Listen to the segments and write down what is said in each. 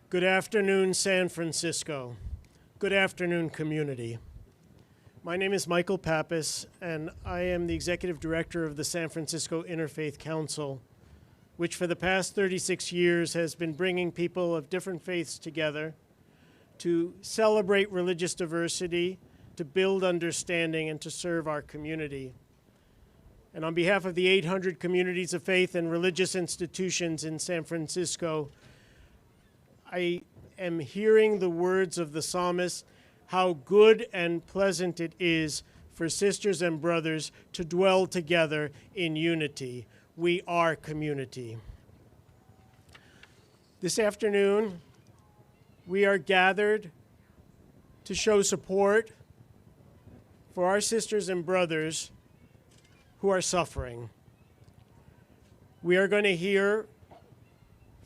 Good afternoon, San Francisco. Good afternoon, community. My name is Michael Pappas, and I am the Executive Director of the San Francisco Interfaith Council, which for the past 36 years has been bringing people of different faiths together to celebrate religious diversity, to build understanding, and to serve our community. And on behalf of the 800 communities of faith and religious institutions in San Francisco, I am hearing the words of the psalmist, how good and pleasant it is for sisters and brothers to dwell together in unity. We are community. This afternoon, we are gathered to show support for our sisters and brothers who are suffering. We are going to hear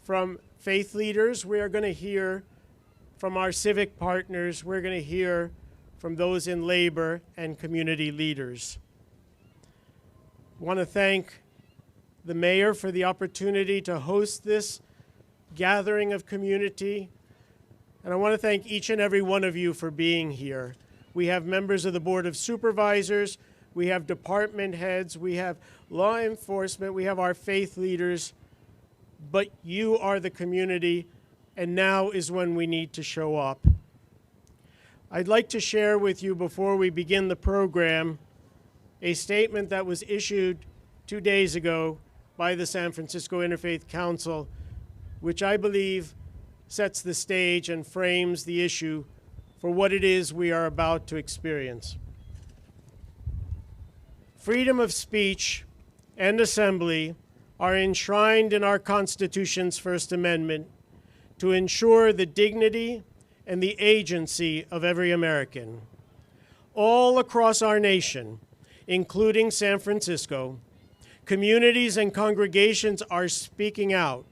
from faith leaders. We are going to hear from our civic partners. We're going to hear from those in labor and community leaders. I want to thank the mayor for the opportunity to host this gathering of community. And I want to thank each and every one of you for being here. We have members of the Board of Supervisors, we have department heads, we have law enforcement, we have our faith leaders, but you are the community, and now is when we need to show up. I'd like to share with you before we begin the program a statement that was issued 2 days ago by the San Francisco Interfaith Council, which I believe sets the stage and frames the issue for what it is we are about to experience. Freedom of speech and assembly are enshrined in our Constitution's First Amendment to ensure the dignity and the agency of every American. All across our nation, including San Francisco, communities and congregations are speaking out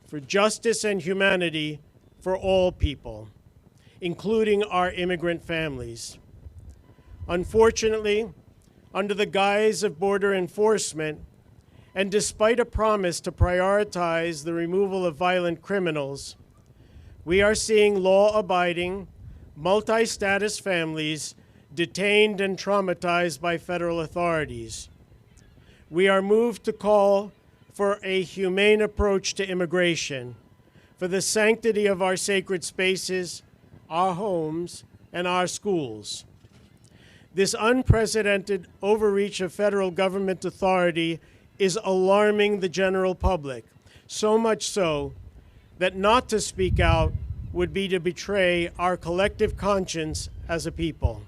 for justice and humanity for all people, including our immigrant families. Unfortunately, under the guise of border enforcement, and despite a promise to prioritize the removal of violent criminals, we are seeing law-abiding, multi-status families detained and traumatized by federal authorities. We are moved to call for a humane approach to immigration, for the sanctity of our sacred spaces, our homes, and our schools. This unprecedented overreach of federal government authority is alarming the general public, so much so that not to speak out would be to betray our collective conscience as a people.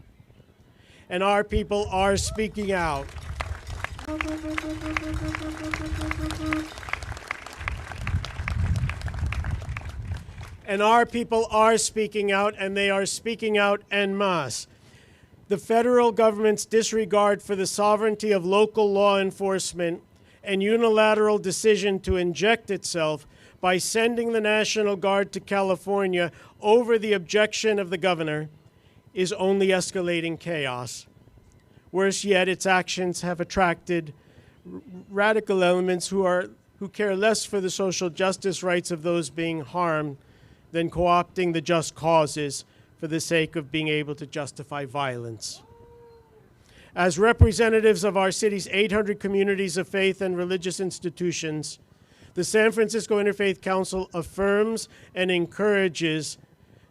And our people are speaking out. And our people are speaking out, and they are speaking out en masse. The federal government's disregard for the sovereignty of local law enforcement and unilateral decision to inject itself by sending the National Guard to California over the objection of the governor is only escalating chaos. Worse yet, its actions have attracted radical elements who care less for the social justice rights of those being harmed than co-opting the just causes for the sake of being able to justify violence. As representatives of our city's 800 communities of faith and religious institutions, the San Francisco Interfaith Council affirms and encourages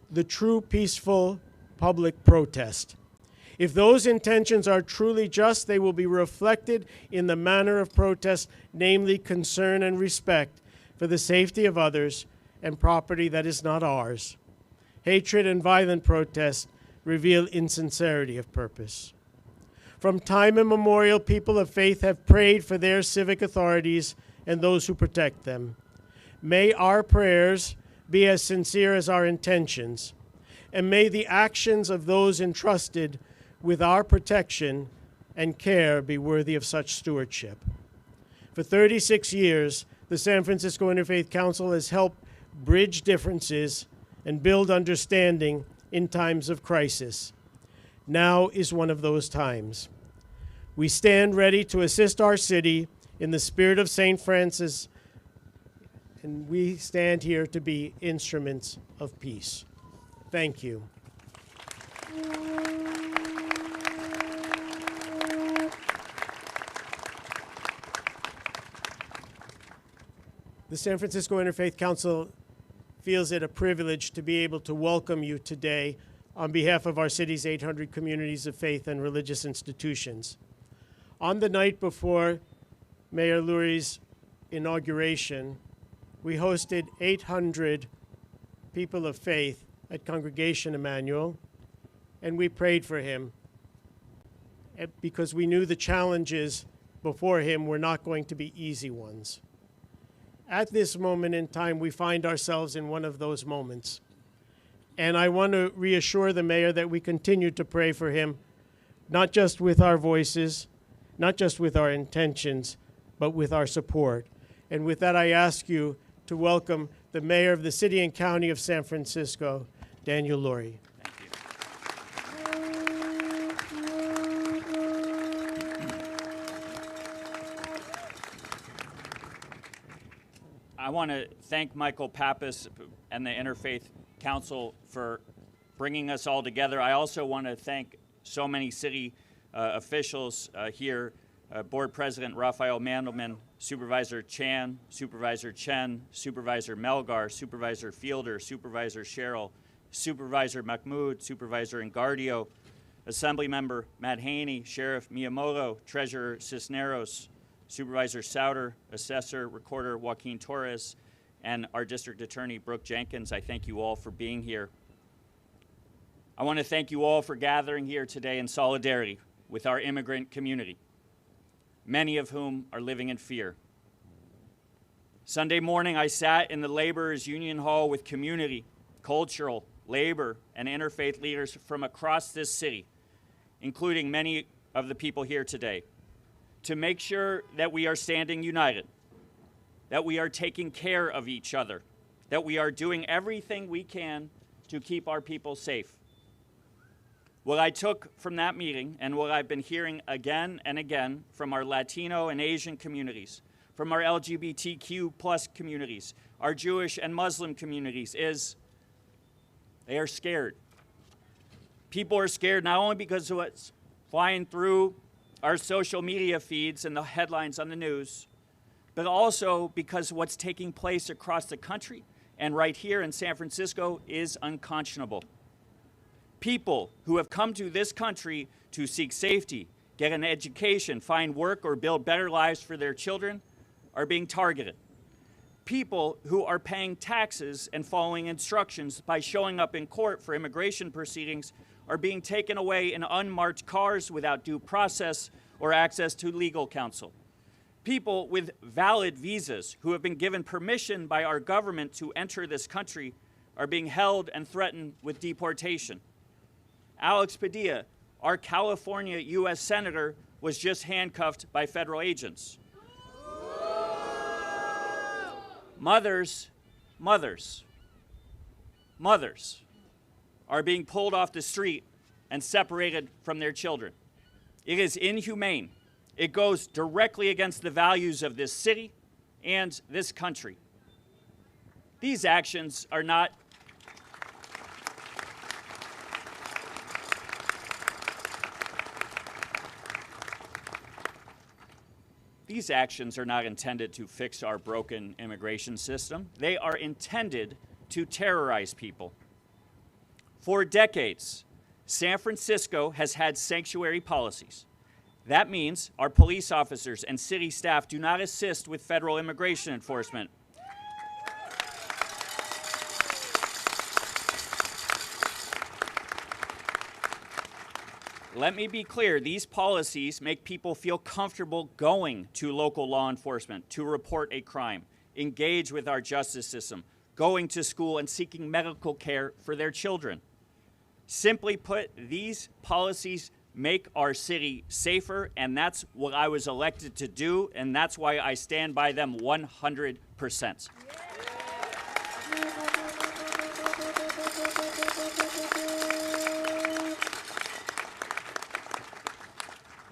the true peaceful public protest. If those intentions are truly just, they will be reflected in the manner of protest, namely concern and respect for the safety of others and property that is not ours. Hatred and violent protest reveal insincerity of purpose. From time immemorial, people of faith have prayed for their civic authorities and those who protect them. May our prayers be as sincere as our intentions, and may the actions of those entrusted with our protection and care be worthy of such stewardship. For 36 years, the San Francisco Interfaith Council has helped bridge differences and build understanding in times of crisis. Now is one of those times. We stand ready to assist our city in the spirit of St. Francis and we stand here to be instruments of peace. Thank you. The San Francisco Interfaith Council feels it a privilege to be able to welcome you today on behalf of our city's 800 communities of faith and religious institutions. On the night before Mayor Lurie's inauguration, we hosted 800 people of faith at Congregation Emmanuel, and we prayed for him because we knew the challenges before him were not going to be easy ones. At this moment in time, we find ourselves in one of those moments. And I want to reassure the mayor that we continue to pray for him, not just with our voices, not just with our intentions, but with our support. And with that, I ask you to welcome the mayor of the city and county of San Francisco, Daniel Lurie. I want to thank Michael Pappas and the Interfaith Council for bringing us all together. I also want to thank so many city officials here, Board President Raphael Mandelman, Supervisor Chan, Supervisor Chen, Supervisor Melgar, Supervisor Fielder, Supervisor Sherrill, Supervisor Mahmoud, Supervisor Engardio, Assemblymember Matt Haney, Sheriff Miyamoto, Treasurer Cisneros, Supervisor Souter, Assessor, Recorder Joaquin Torres, and our District Attorney Brooke Jenkins. I thank you all for being here. I want to thank you all for gathering here today in solidarity with our immigrant community, many of whom are living in fear. Sunday morning, I sat in the Laborers Union Hall with community, cultural, labor, and interfaith leaders from across this city, including many of the people here today, to make sure that we are standing united, that we are taking care of each other, that we are doing everything we can to keep our people safe. What I took from that meeting, and what I've been hearing again and again from our Latino and Asian communities, from our LGBTQ plus communities, our Jewish and Muslim communities, is they are scared. People are scared not only because of what's flying through our social media feeds and the headlines on the news, but also because what's taking place across the country and right here in San Francisco is unconscionable. People who have come to this country to seek safety, get an education, find work, or build better lives for their children are being targeted. People who are paying taxes and following instructions by showing up in court for immigration proceedings are being taken away in unmarked cars without due process or access to legal counsel. People with valid visas who have been given permission by our government to enter this country are being held and threatened with deportation. Alex Padilla, our California U.S. Senator, was just handcuffed by federal agents. Mothers are being pulled off the street and separated from their children. It is inhumane. It goes directly against the values of this city and this country. These actions are not intended to fix our broken immigration system. They are intended to terrorize people. For decades, San Francisco has had sanctuary policies. That means our police officers and city staff do not assist with federal immigration enforcement. Let me be clear, these policies make people feel comfortable going to local law enforcement to report a crime, engage with our justice system, going to school and seeking medical care for their children. Simply put, these policies make our city safer, and that's what I was elected to do, and that's why I stand by them 100%.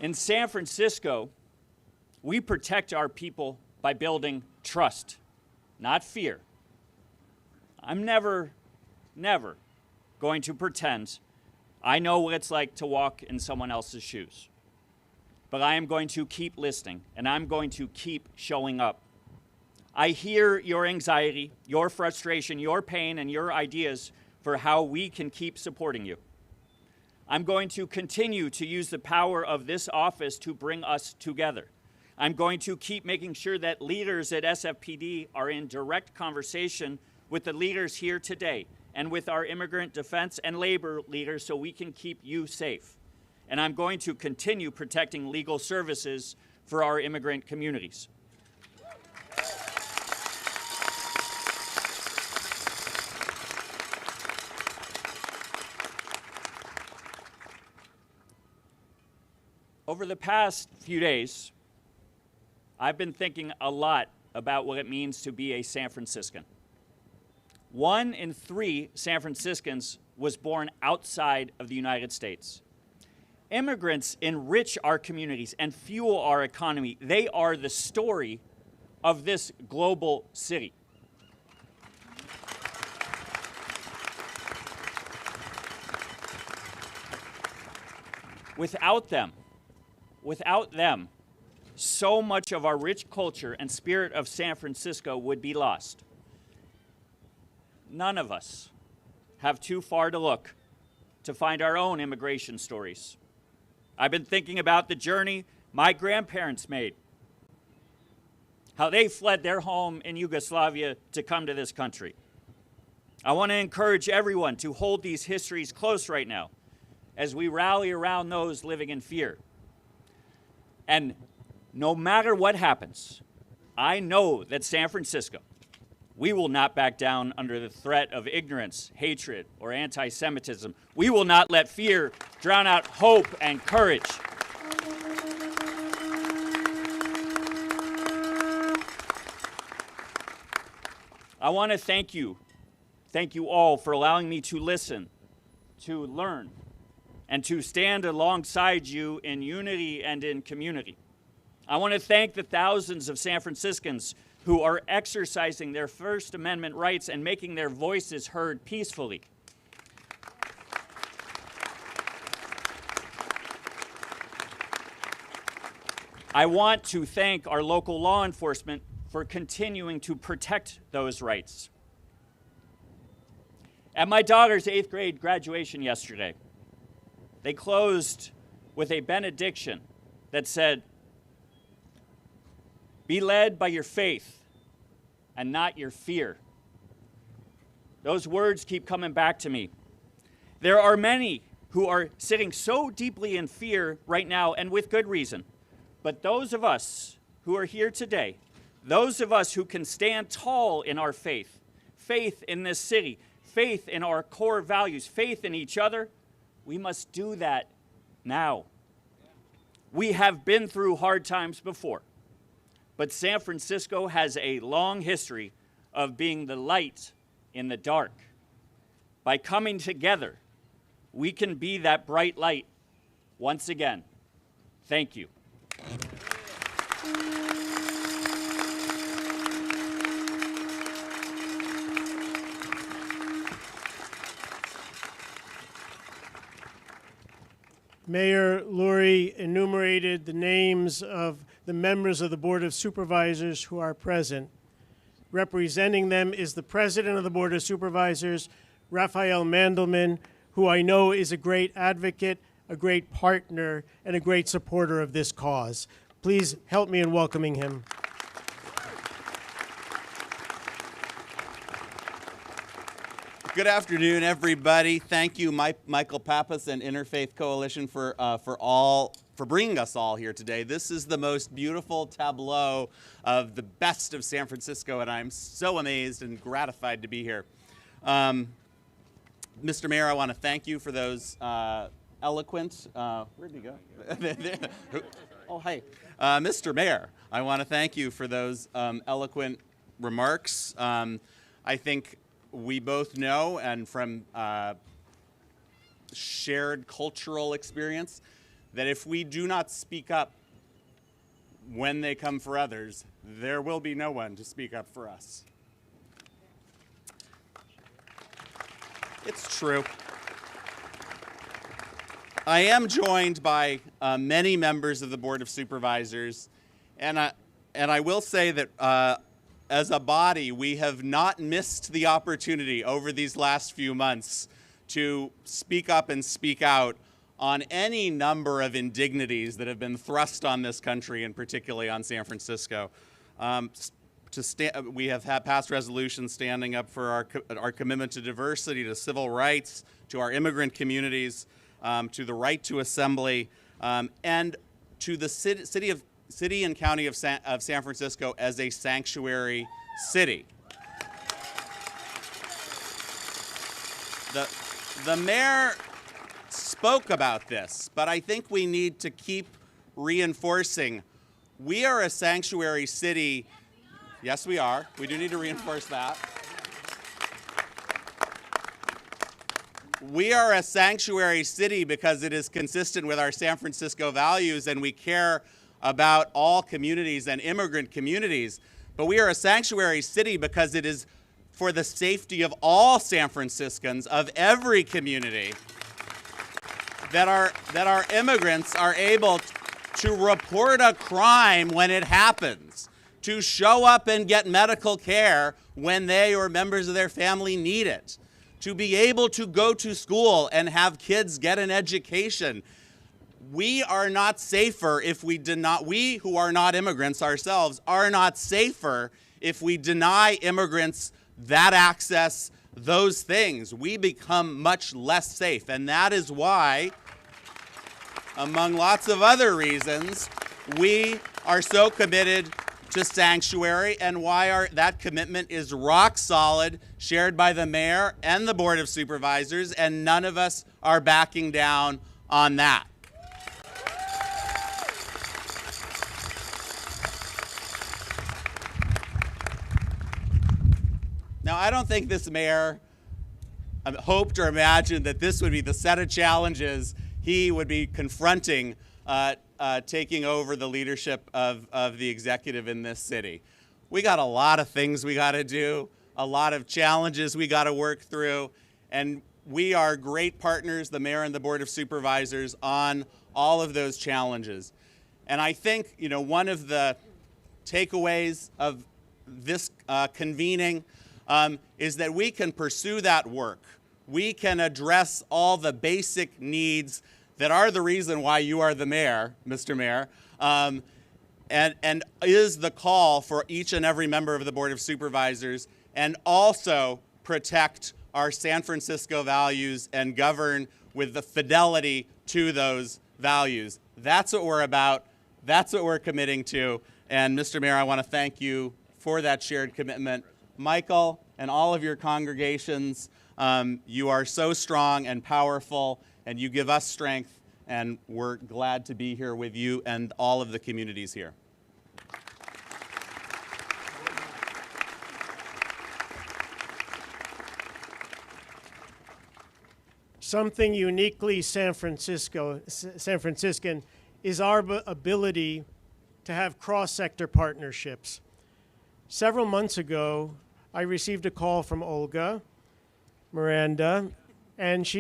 In San Francisco, we protect our people by building trust. not fear. I'm never going to pretend I know what it's like to walk in someone else's shoes. But I am going to keep listening, and I'm going to keep showing up. I hear your anxiety, your frustration, your pain, and your ideas for how we can keep supporting you. I'm going to continue to use the power of this office to bring us together. I'm going to keep making sure that leaders at SFPD are in direct conversation with the leaders here today and with our immigrant defense and labor leaders so we can keep you safe. And I'm going to continue protecting legal services for our immigrant communities. Over the past few days, I've been thinking a lot about what it means to be a San Franciscan. 1 in 3 San Franciscans was born outside of the United States. Immigrants enrich our communities and fuel our economy. They are the story of this global city. Without them, so much of our rich culture and spirit of San Francisco would be lost. None of us have too far to look to find our own immigration stories. I've been thinking about the journey my grandparents made, how they fled their home in Yugoslavia to come to this country. I want to encourage everyone to hold these histories close right now as we rally around those living in fear. And no matter what happens, I know that San Francisco, we will not back down under the threat of ignorance, hatred, or anti-Semitism. We will not let fear drown out hope and courage. I want to thank you all for allowing me to listen, to learn, and to stand alongside you in unity and in community. I want to thank the thousands of San Franciscans who are exercising their First Amendment rights and making their voices heard peacefully. I want to thank our local law enforcement for continuing to protect those rights. At my daughter's 8th grade graduation yesterday, they closed with a benediction that said, "Be led by your faith and not your fear." Those words keep coming back to me. There are many who are sitting so deeply in fear right now, and with good reason. But those of us who are here today, those of us who can stand tall in our faith, faith in this city, faith in our core values, faith in each other, we must do that now. We have been through hard times before, but San Francisco has a long history of being the light in the dark. By coming together, we can be that bright light once again. Thank you. Mayor Lurie enumerated the names of the members of the Board of Supervisors who are present. Representing them is the President of the Board of Supervisors, Raphael Mandelman, who I know is a great advocate, a great partner, and a great supporter of this cause. Please help me in welcoming him. Good afternoon, everybody. Thank you, Michael Pappas and Interfaith Coalition for bringing us all here today. This is the most beautiful tableau of the best of San Francisco, and I'm so amazed and gratified to be here. Mr. Mayor, I want to thank you for those eloquent. Where'd he go? Oh, hi, Mr. Mayor. I want to thank you for those eloquent remarks. I think we both know, and from shared cultural experience, that if we do not speak up when they come for others, there will be no one to speak up for us. It's true. I am joined by many members of the Board of Supervisors, and I will say that as a body, we have not missed the opportunity over these last few months to speak up and speak out on any number of indignities that have been thrust on this country, and particularly on San Francisco. We have had passed resolutions standing up for our commitment to diversity, to civil rights, to our immigrant communities, to the right to assembly, and to the city and county of San Francisco as a sanctuary city. The mayor spoke about this, but I think we need to keep reinforcing. We are a sanctuary city. Yes, we are. We do need to reinforce that. We are a sanctuary city because it is consistent with our San Francisco values, and we care about all communities and immigrant communities. But we are a sanctuary city because it is for the safety of all San Franciscans, of every community, that our immigrants are able to report a crime when it happens, to show up and get medical care when they or members of their family need it, to be able to go to school and have kids get an education. We are not safer if we who are not immigrants ourselves are not safer if we deny immigrants that access, those things. We become much less safe. And that is why, among lots of other reasons, we are so committed to sanctuary, and why that commitment is rock solid, shared by the mayor and the Board of Supervisors, and none of us are backing down on that. Now, I don't think this mayor hoped or imagined that this would be the set of challenges he would be confronting taking over the leadership of the executive in this city. We got a lot of things we got to do, a lot of challenges we got to work through, and we are great partners, the mayor and the Board of Supervisors, on all of those challenges. And I think, one of the takeaways of this convening is that we can pursue that work. We can address all the basic needs that are the reason why you are the mayor, Mr. Mayor, and is the call for each and every member of the Board of Supervisors, and also protect our San Francisco values and govern with the fidelity to those values. That's what we're about. That's what we're committing to. And Mr. Mayor, I want to thank you for that shared commitment. Michael and all of your congregations, you are so strong and powerful, and you give us strength, and we're glad to be here with you and all of the communities here. Something uniquely San Franciscan is our ability to have cross-sector partnerships. Several months ago, I received a call from Olga Miranda, and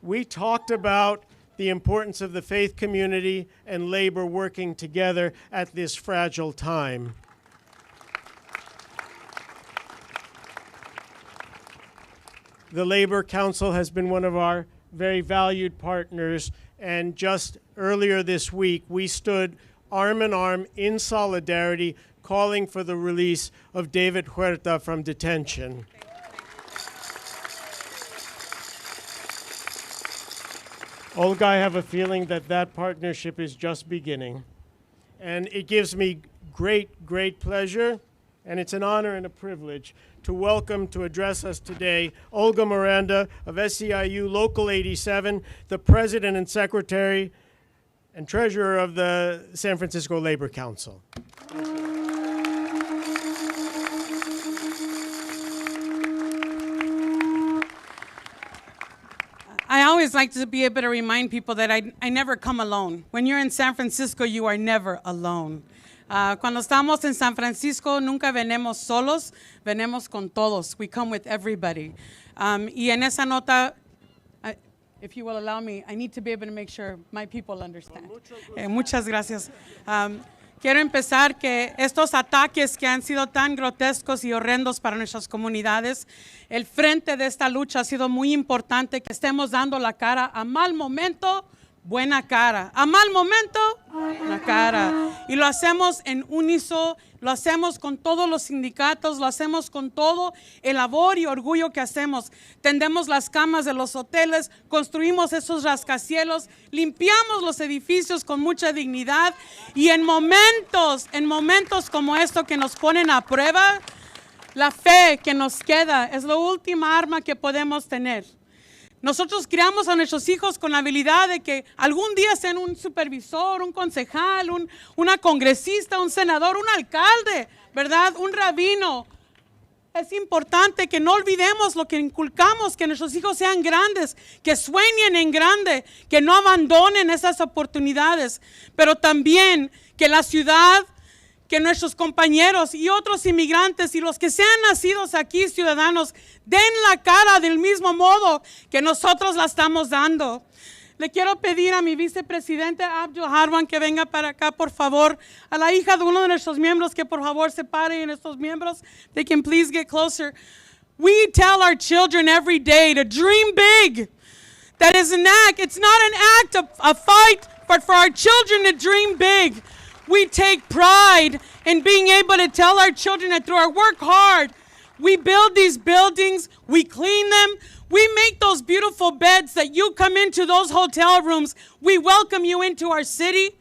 we talked about the importance of the faith community and labor working together at this fragile time. The Labor Council has been one of our very valued partners, and just earlier this week, we stood arm in arm in solidarity, calling for the release of David Huerta from detention. Olga, I have a feeling that that partnership is just beginning. And it gives me great, great pleasure, and it's an honor and a privilege to welcome to address us today Olga Miranda of SEIU Local 87, the President and Secretary and Treasurer of the San Francisco Labor Council. I always like to be able to remind people that I never come alone. When you're in San Francisco, you are never alone. Cuando estamos en San Francisco, nunca venimos solos, venimos con todos. We come with everybody. Y en esa nota, if you will allow me, I need to be able to make sure my people understand. Muchas gracias. Quiero empezar que estos ataques que han sido tan grotescos y horrendos para nuestras comunidades, el frente de esta lucha ha sido muy importante, que estemos dando la cara a mal momento, buena cara. A mal momento, buena cara. Y lo hacemos en unísono, lo hacemos con todos los sindicatos, lo hacemos con todo el labor y orgullo que hacemos. Tendemos las camas de los hoteles, construimos esos rascacielos, limpiamos los edificios con mucha dignidad, y en momentos como esto que nos ponen a prueba, la fe que nos queda es la última arma que podemos tener. Nosotros criamos a nuestros hijos con la habilidad de que algún día sean un supervisor, un concejal, una congresista, un senador, un alcalde, ¿verdad? Un rabino. Es importante que no olvidemos lo que inculcamos, que nuestros hijos sean grandes, que sueñen en grande, que no abandonen esas oportunidades, pero también que la ciudad, que nuestros compañeros y otros inmigrantes y los que sean nacidos aquí, ciudadanos, den la cara del mismo modo que nosotros la estamos dando. Le quiero pedir a mi vicepresidente Abdul Harwan que venga para acá, por favor. A la hija de uno de nuestros miembros que por favor se pare, en estos miembros. They can please get closer. We tell our children every day to dream big. That is an act. It's not an act of a fight, but for our children to dream big. We take pride in being able to tell our children that through our work hard, we build these buildings, we clean them, we make those beautiful beds that you come into those hotel rooms. We welcome you into our city.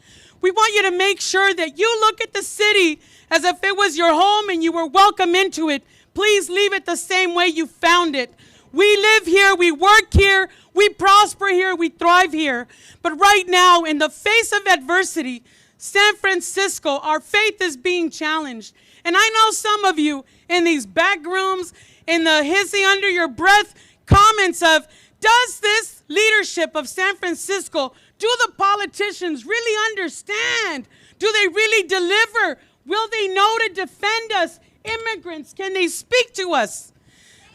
We want you to make sure that you look at the city as if it was your home and you were welcome into it. Please leave it the same way you found it. We live here, we work here, we prosper here, we thrive here. But right now, in the face of adversity, San Francisco, our faith is being challenged. And I know some of you in these back rooms, in the hissing under your breath comments of, does this leadership of San Francisco, do the politicians really understand? Do they really deliver? Will they know to defend us? Immigrants, can they speak to us?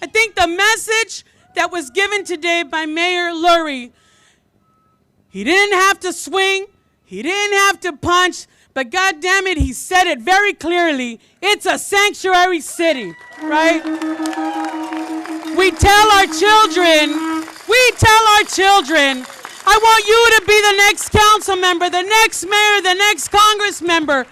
I think the message that was given today by Mayor Lurie, he didn't have to swing, he didn't have to punch, but God damn it, he said it very clearly. It's a sanctuary city, right? We tell our children, I want you to be the next council member, the next mayor, the next Congress member.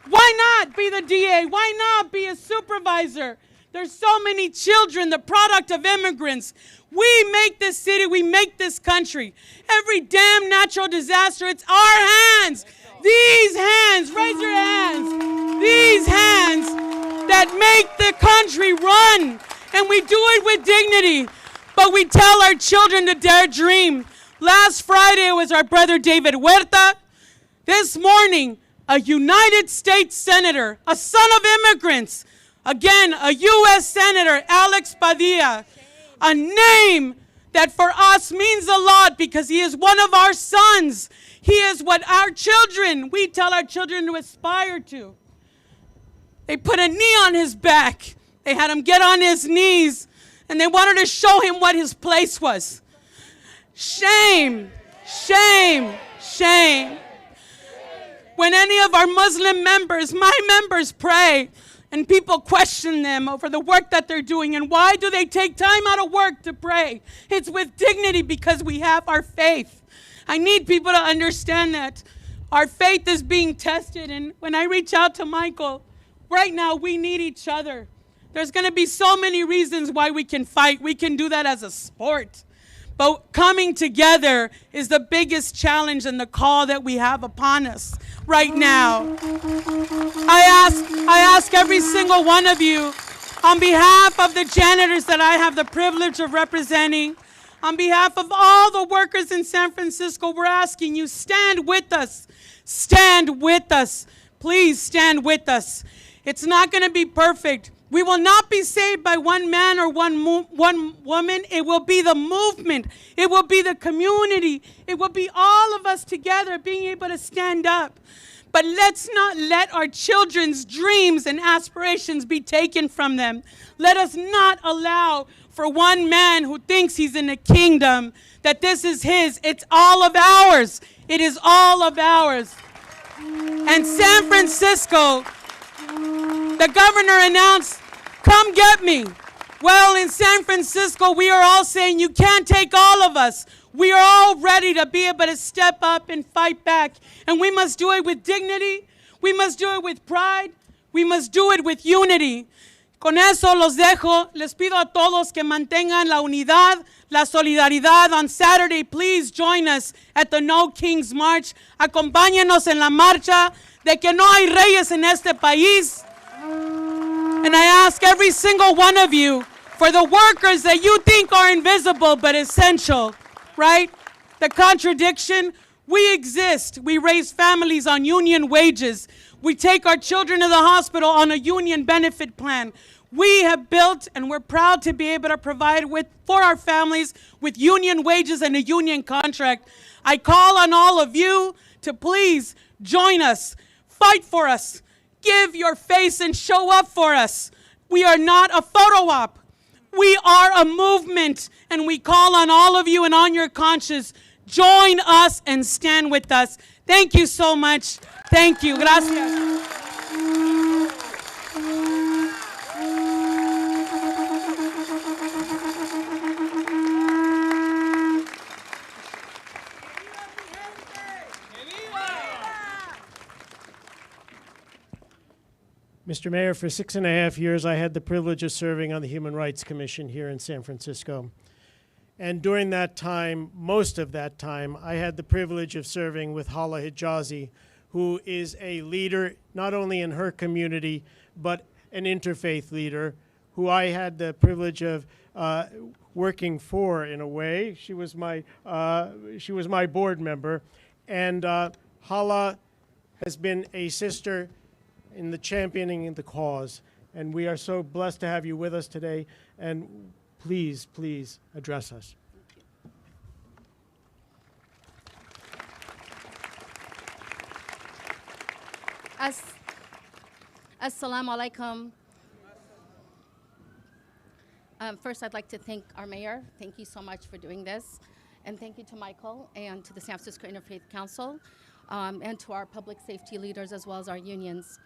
Why not be the DA? Why not be a supervisor? There's so many children, the product of immigrants. We make this city, we make this country. Every damn natural disaster, it's our hands. These hands, raise your hands. These hands that make the country run. And we do it with dignity. But we tell our children to dare dream. Last Friday was our brother David Huerta. This morning, a United States Senator, a son of immigrants. Again, a U.S. Senator, Alex Padilla. A name that for us means a lot because he is one of our sons. He is what our children, we tell our children to aspire to. They put a knee on his back. They had him get on his knees, and they wanted to show him what his place was. Shame, shame, shame. When any of our Muslim members, my members, pray, and people question them over the work that they're doing, and why do they take time out of work to pray? It's with dignity because we have our faith. I need people to understand that our faith is being tested, and when I reach out to Michael, right now we need each other. There's going to be so many reasons why we can fight. We can do that as a sport. But coming together is the biggest challenge and the call that we have upon us right now. I ask every single one of you, on behalf of the janitors that I have the privilege of representing, on behalf of all the workers in San Francisco, we're asking you, stand with us. Stand with us. Please stand with us. It's not going to be perfect. We will not be saved by one man or one woman. It will be the movement. It will be the community. It will be all of us together being able to stand up. But let's not let our children's dreams and aspirations be taken from them. Let us not allow for one man who thinks he's in a kingdom that this is his. It's all of ours. It is all of ours. And San Francisco, the governor announced, come get me. Well, in San Francisco, we are all saying you can't take all of us. We are all ready to be able to step up and fight back. And we must do it with dignity. We must do it with pride. We must do it with unity. Con eso los dejo. Les pido a todos que mantengan la unidad, la solidaridad. On Saturday, please join us at the No Kings March. Acompáñenos en la marcha de que no hay reyes en este país. And I ask every single one of you, for the workers that you think are invisible but essential, right? The contradiction, we exist. We raise families on union wages. We take our children to the hospital on a union benefit plan. We have built, and we're proud to be able to provide for our families with union wages and a union contract. I call on all of you to please join us, fight for us, give your face and show up for us. We are not a photo op. We are a movement, and we call on all of you and on your conscience, join us and stand with us. Thank you so much. Thank you. Gracias. Mr. Mayor, for 6.5 years, I had the privilege of serving on the Human Rights Commission here in San Francisco. And during that time, most of that time, I had the privilege of serving with Hala Hijazi, who is a leader not only in her community, but an interfaith leader, who I had the privilege of working for in a way. She was my board member. And Hala has been a sister in the championing the cause. And we are so blessed to have you with us today. And please, please address us. Assalamu alaikum. First, I'd like to thank our mayor. Thank you so much for doing this. And thank you to Michael and to the San Francisco Interfaith Council and to our public safety leaders as well as our unions.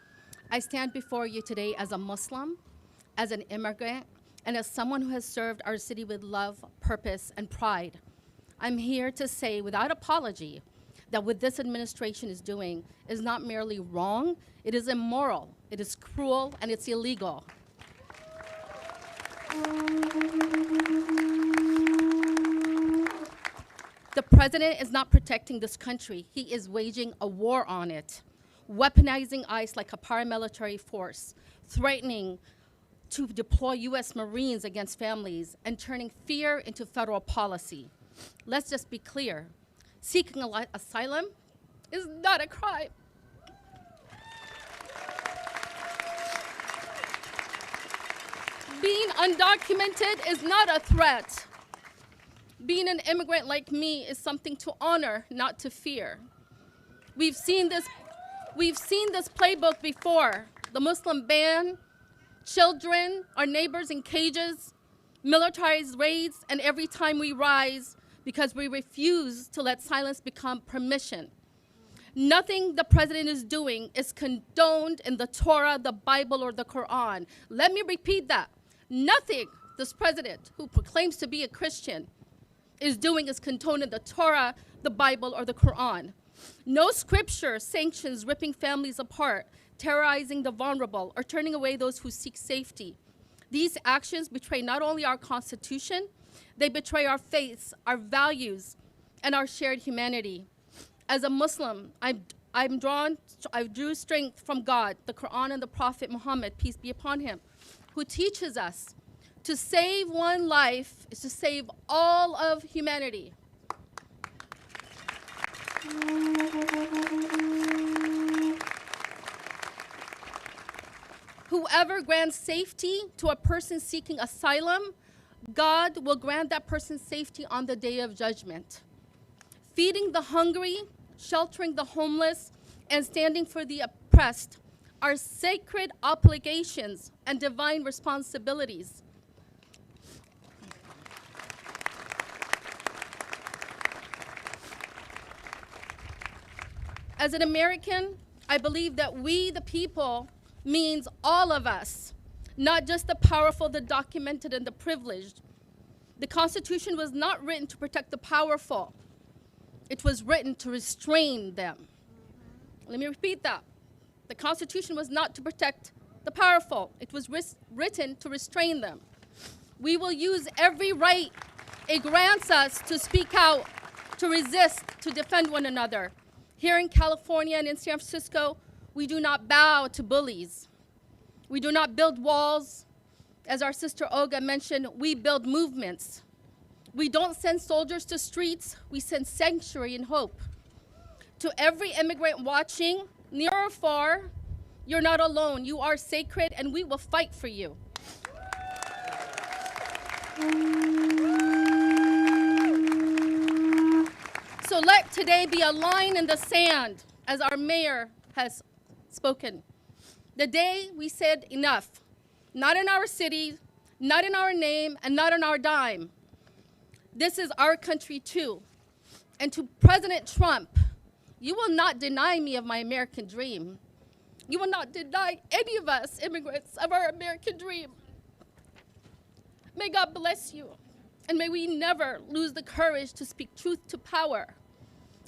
I stand before you today as a Muslim, as an immigrant, and as someone who has served our city with love, purpose, and pride. I'm here to say without apology that what this administration is doing is not merely wrong, it is immoral, it is cruel, and it's illegal. The president is not protecting this country. He is waging a war on it, weaponizing ICE like a paramilitary force, threatening to deploy U.S. Marines against families, and turning fear into federal policy. Let's just be clear. Seeking asylum is not a crime. Being undocumented is not a threat. Being an immigrant like me is something to honor, not to fear. We've seen this playbook before. The Muslim ban, children, our neighbors in cages, militarized raids, and every time we rise because we refuse to let silence become permission. Nothing the president is doing is condoned in the Torah, the Bible, or the Quran. Let me repeat that. Nothing this president, who proclaims to be a Christian, is doing is condoned in the Torah, the Bible, or the Quran. No scripture sanctions ripping families apart, terrorizing the vulnerable, or turning away those who seek safety. These actions betray not only our Constitution, they betray our faiths, our values, and our shared humanity. As a Muslim, I drew strength from God, the Quran, and the Prophet Muhammad, peace be upon him, who teaches us to save one life is to save all of humanity. Whoever grants safety to a person seeking asylum, God will grant that person safety on the day of judgment. Feeding the hungry, sheltering the homeless, and standing for the oppressed are sacred obligations and divine responsibilities. As an American, I believe that we, the people, means all of us, not just the powerful, the documented, and the privileged. The Constitution was not written to protect the powerful. It was written to restrain them. Let me repeat that. The Constitution was not to protect the powerful. It was written to restrain them. We will use every right it grants us to speak out, to resist, to defend one another. Here in California and in San Francisco, we do not bow to bullies. We do not build walls. As our sister Olga mentioned, we build movements. We don't send soldiers to streets, we send sanctuary and hope. To every immigrant watching, near or far, you're not alone. You are sacred, and we will fight for you. So let today be a line in the sand, as our mayor has spoken. The day we said enough, not in our city, not in our name, and not on our dime. This is our country too. And to President Trump, you will not deny me of my American dream. You will not deny any of us immigrants of our American dream. May God bless you. And may we never lose the courage to speak truth to power.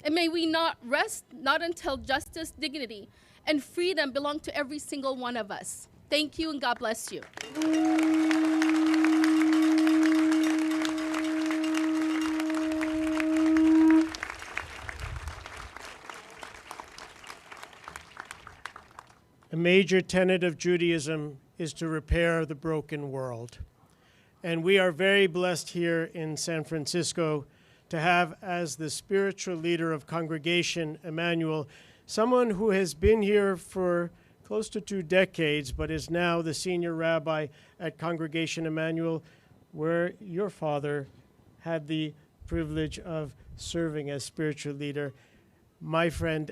And may we not rest, not until justice, dignity, and freedom belong to every single one of us. Thank you, and God bless you. A major tenet of Judaism is to repair the broken world. And we are very blessed here in San Francisco to have as the spiritual leader of Congregation Emmanuel, someone who has been here for close to 2 decades, but is now the senior rabbi at Congregation Emmanuel, where your father had the privilege of serving as spiritual leader. My friend,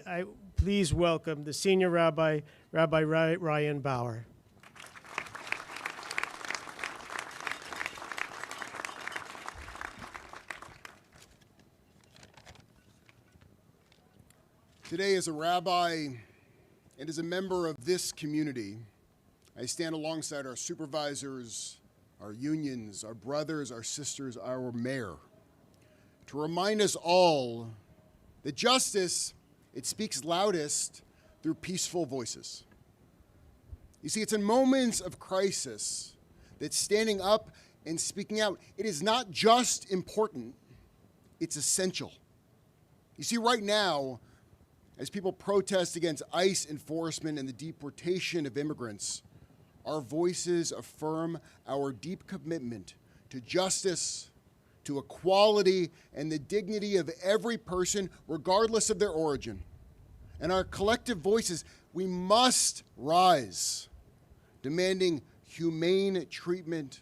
please welcome the senior rabbi, Rabbi Ryan Bauer. Today, as a rabbi and as a member of this community, I stand alongside our supervisors, our unions, our brothers, our sisters, our mayor, to remind us all that justice, it speaks loudest through peaceful voices. You see, it's in moments of crisis that standing up and speaking out, it is not just important, it's essential. You see, right now, as people protest against ICE enforcement and the deportation of immigrants, our voices affirm our deep commitment to justice, to equality, and the dignity of every person, regardless of their origin. And our collective voices, we must rise, demanding humane treatment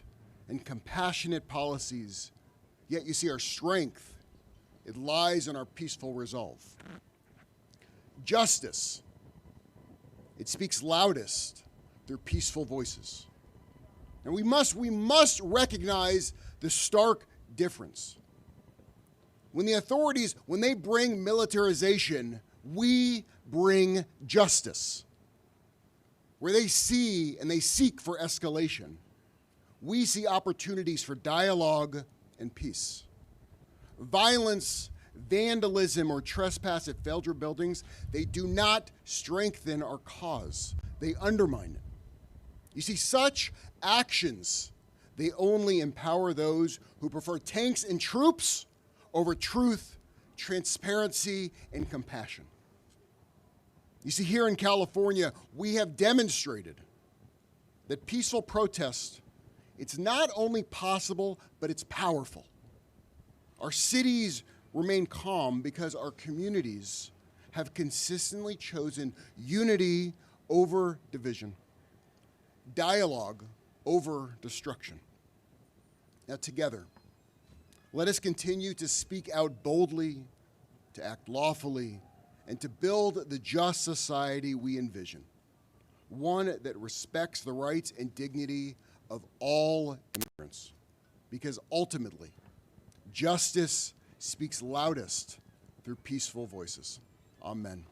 and compassionate policies. Yet you see our strength, it lies in our peaceful resolve. Justice, it speaks loudest through peaceful voices. And we must recognize the stark difference. When the authorities, when they bring militarization, we bring justice. Where they see and they seek for escalation, we see opportunities for dialogue and peace. Violence, vandalism, or trespass at federal buildings, they do not strengthen our cause. They undermine it. You see, such actions, they only empower those who prefer tanks and troops over truth, transparency, and compassion. You see, here in California, we have demonstrated that peaceful protest, it's not only possible, but it's powerful. Our cities remain calm because our communities have consistently chosen unity over division, dialogue over destruction. Now together, let us continue to speak out boldly, to act lawfully, and to build the just society we envision, one that respects the rights and dignity of all immigrants. Because ultimately, justice speaks loudest through peaceful voices. Amen.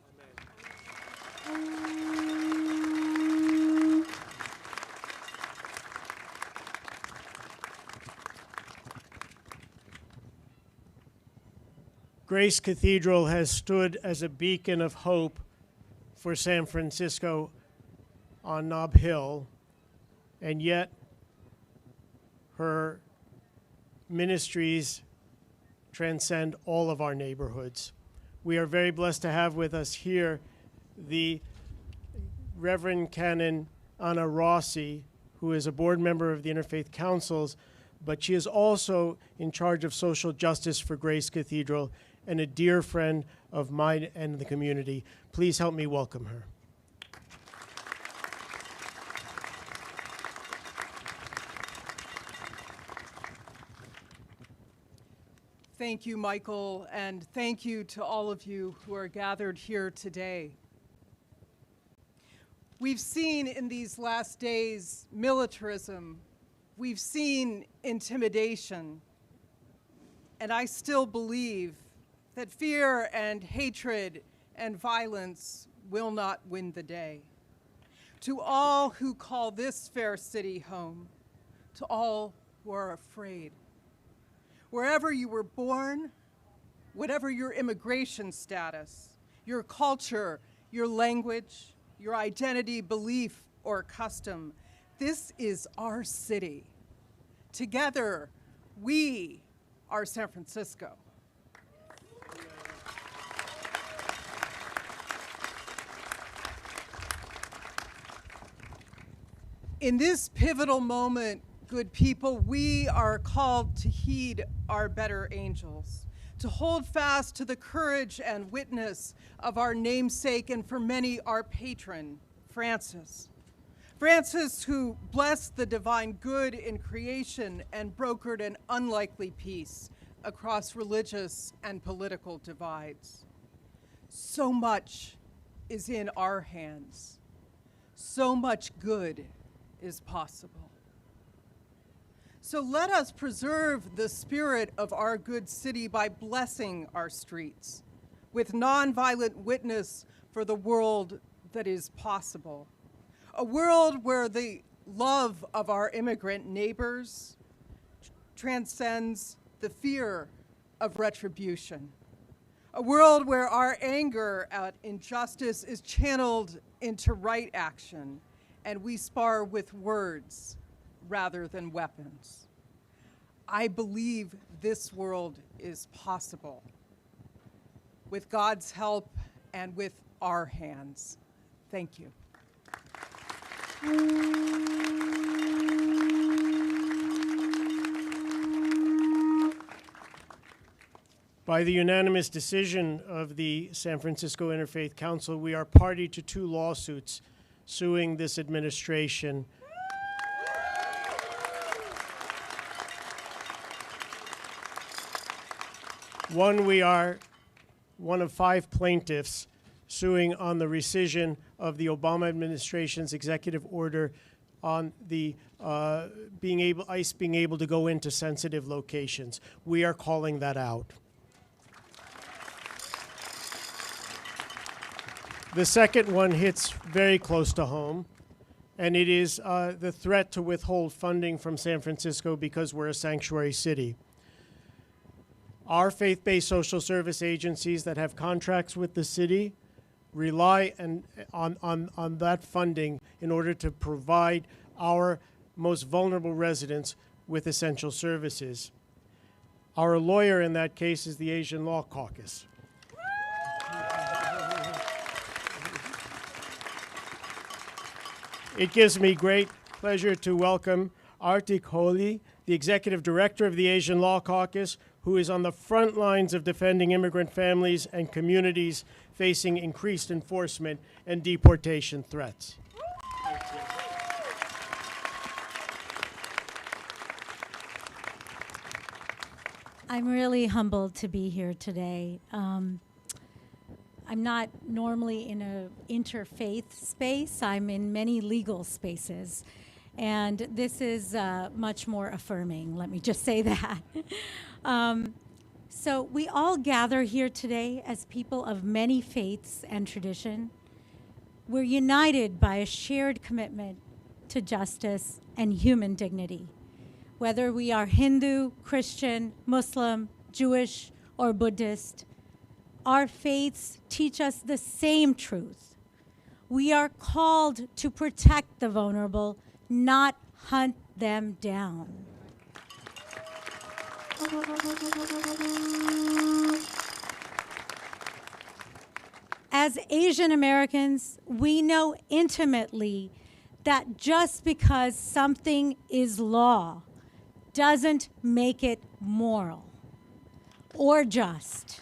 Grace Cathedral has stood as a beacon of hope for San Francisco on Nob Hill, and yet her ministries transcend all of our neighborhoods. We are very blessed to have with us here the Reverend Canon Anna Rossi, who is a board member of the Interfaith Councils, but she is also in charge of social justice for Grace Cathedral and a dear friend of mine and the community. Please help me welcome her. Thank you, Michael, and thank you to all of you who are gathered here today. We've seen in these last days militarism, we've seen intimidation, and I still believe that fear and hatred and violence will not win the day. To all who call this fair city home, to all who are afraid, wherever you were born, whatever your immigration status, your culture, your language, your identity, belief, or custom, this is our city. Together, we are San Francisco. In this pivotal moment, good people, we are called to heed our better angels, to hold fast to the courage and witness of our namesake and for many our patron, Francis. Francis, who blessed the divine good in creation and brokered an unlikely peace across religious and political divides. So much is in our hands. So much good is possible. So let us preserve the spirit of our good city by blessing our streets with nonviolent witness for the world that is possible. A world where the love of our immigrant neighbors transcends the fear of retribution. A world where our anger at injustice is channeled into right action, and we spar with words rather than weapons. I believe this world is possible with God's help and with our hands. Thank you. By the unanimous decision of the San Francisco Interfaith Council, we are party to 2 lawsuits suing this administration. One, we are one of 5 plaintiffs suing on the rescission of the Obama administration's executive order on the ICE being able to go into sensitive locations. We are calling that out. The second one hits very close to home, and it is the threat to withhold funding from San Francisco because we're a sanctuary city. Our faith-based social service agencies that have contracts with the city rely on that funding in order to provide our most vulnerable residents with essential services. Our lawyer in that case is the Asian Law Caucus. It gives me great pleasure to welcome Artik Holi, the Executive Director of the Asian Law Caucus, who is on the front lines of defending immigrant families and communities facing increased enforcement and deportation threats. I'm really humbled to be here today. I'm not normally in a interfaith space. I'm in many legal spaces. And this is much more affirming, let me just say that. So we all gather here today as people of many faiths and tradition. We're united by a shared commitment to justice and human dignity. Whether we are Hindu, Christian, Muslim, Jewish, or Buddhist, our faiths teach us the same truth. We are called to protect the vulnerable, not hunt them down. As Asian Americans, we know intimately that just because something is law doesn't make it moral or just.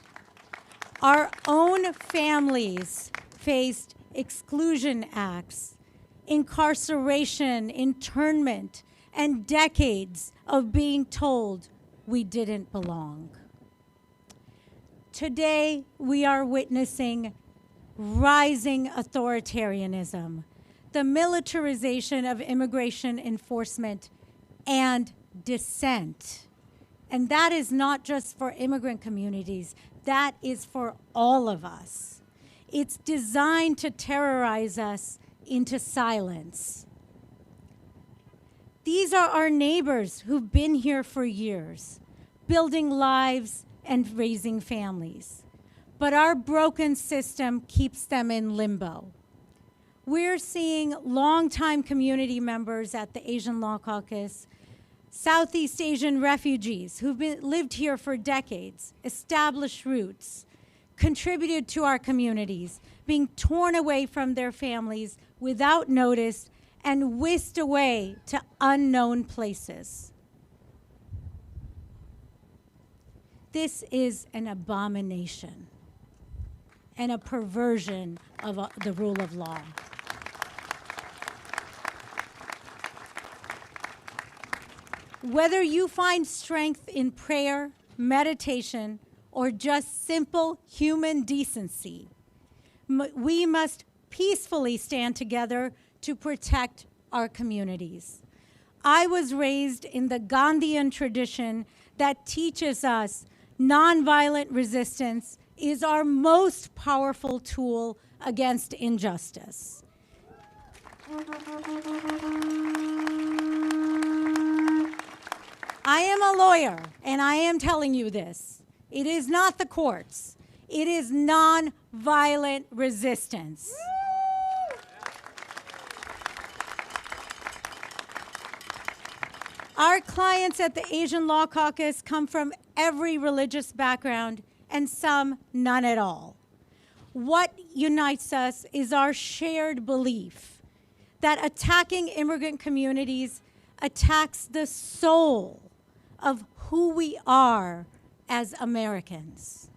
Our own families faced exclusion acts, incarceration, internment, and decades of being told we didn't belong. Today, we are witnessing rising authoritarianism, the militarization of immigration enforcement, and dissent. And that is not just for immigrant communities, that is for all of us. It's designed to terrorize us into silence. These are our neighbors who've been here for years, building lives and raising families. But our broken system keeps them in limbo. We're seeing longtime community members at the Asian Law Caucus, Southeast Asian refugees who've lived here for decades, established roots, contributed to our communities, being torn away from their families without notice and whisked away to unknown places. This is an abomination and a perversion of the rule of law. Whether you find strength in prayer, meditation, or just simple human decency, we must peacefully stand together to protect our communities. I was raised in the Gandhian tradition that teaches us nonviolent resistance is our most powerful tool against injustice. I am a lawyer, and I am telling you this. It is not the courts. It is nonviolent resistance. Our clients at the Asian Law Caucus come from every religious background, and some none at all. What unites us is our shared belief that attacking immigrant communities attacks the soul of who we are as Americans.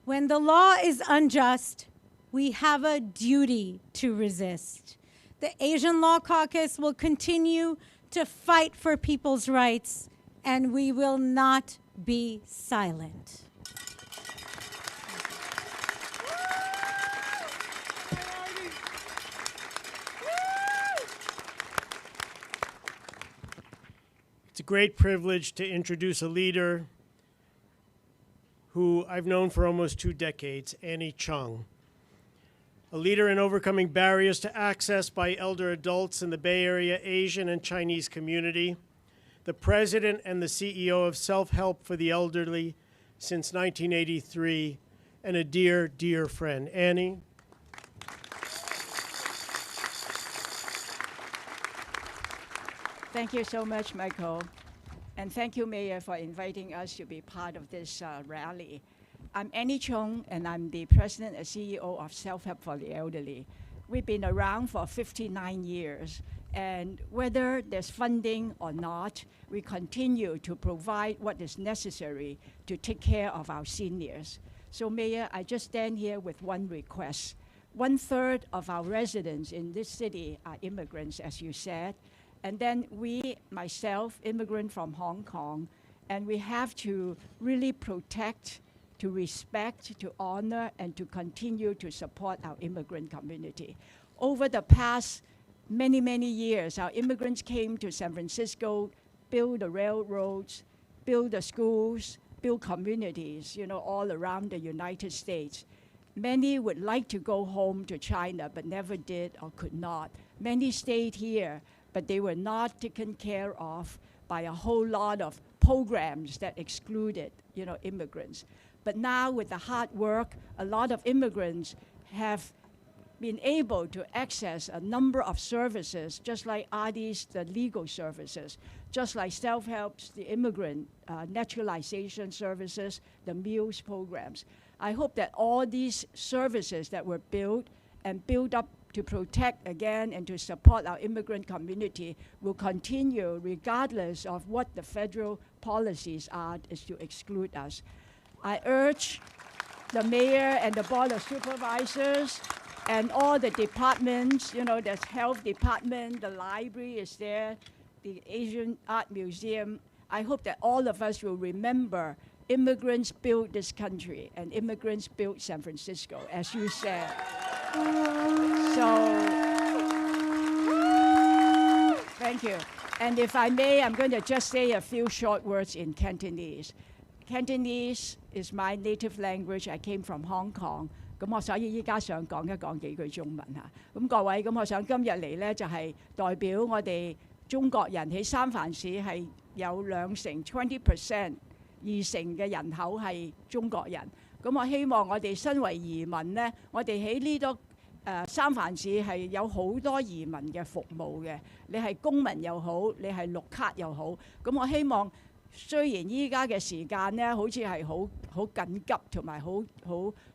When the law is unjust, we have a duty to resist. The Asian Law Caucus will continue to fight for people's rights, and we will not be silent. It's a great privilege to introduce a leader who I've known for almost 2 decades, Annie Chung. A leader in overcoming barriers to access by elder adults in the Bay Area Asian and Chinese community, the president and the CEO of Self-Help for the Elderly since 1983, and a dear, dear friend. Annie. Thank you so much, Michael. And thank you, Mayor, for inviting us to be part of this rally. I'm Annie Chung, and I'm the president and CEO of Self-Help for the Elderly. We've been around for 59 years, and whether there's funding or not, we continue to provide what is necessary to take care of our seniors. So, Mayor, I just stand here with one request. 1/3 of our residents in this city are immigrants, as you said. And then we, myself, immigrant from Hong Kong, and we have to really protect to respect, to honor, and to continue to support our immigrant community. Over the past many, many years, our immigrants came to San Francisco, build the railroads, build the schools, build communities, all around the United States. Many would like to go home to China, but never did or could not. Many stayed here, but they were not taken care of by a whole lot of programs that excluded, immigrants. But now with the hard work, a lot of immigrants have been able to access a number of services, just like Adi's, the legal services, just like self-help's, the immigrant naturalization services, the meals programs. I hope that all these services that were built and built up to protect again and to support our immigrant community will continue regardless of what the federal policies are is to exclude us. I urge the mayor and the board of supervisors and all the departments, there's health department, the library is there, the Asian Art Museum. I hope that all of us will remember immigrants built this country and immigrants built San Francisco, as you said. So, thank you. And if I may, I'm going to just say a few short words in Cantonese. Cantonese is my native language. I came from Hong Kong. 咁我所以依家想講一講幾句中文嚇。咁各位，咁我想今日嚟呢，就係代表我哋中國人喺三藩市係有20% 2% 嘅人口係中國人。咁我希望我哋身為移民呢，我哋喺呢度三藩市係有好多移民嘅服務嘅。你係公民又好，你係綠卡又好。咁我希望。雖然依家嘅時間呢，好似係好緊急同埋好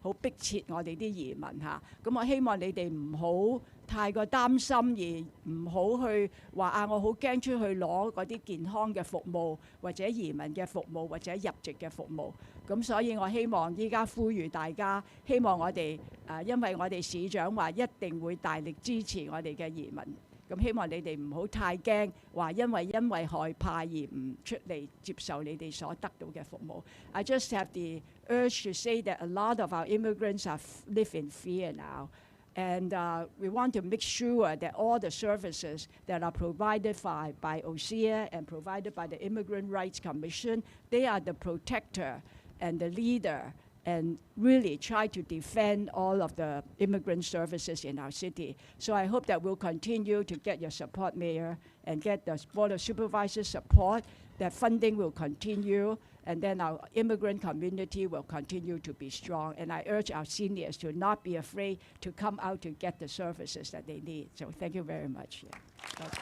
迫切，我哋啲移民嚇。咁我希望你哋唔好太過擔心，而唔好去話我好驚出去攞嗰啲健康嘅服務，或者移民嘅服務，或者入籍嘅服務。咁所以我希望依家呼籲大家，希望我哋因為我哋市長話一定會大力支持我哋嘅移民。咁希望你哋唔好太驚，話因為害怕而唔出嚟接受你哋所得到嘅服務。I just have the urge to say that a lot of our immigrants live in fear now, and we want to make sure that all the services that are provided by OSEA and provided by the Immigrant Rights Commission, they are the protector and the leader. And really try to defend all of the immigrant services in our city. So I hope that we'll continue to get your support, Mayor, and get the Board of Supervisors support, that funding will continue, and then our immigrant community will continue to be strong. And I urge our seniors to not be afraid to come out to get the services that they need. So thank you very much. Yeah. Okay.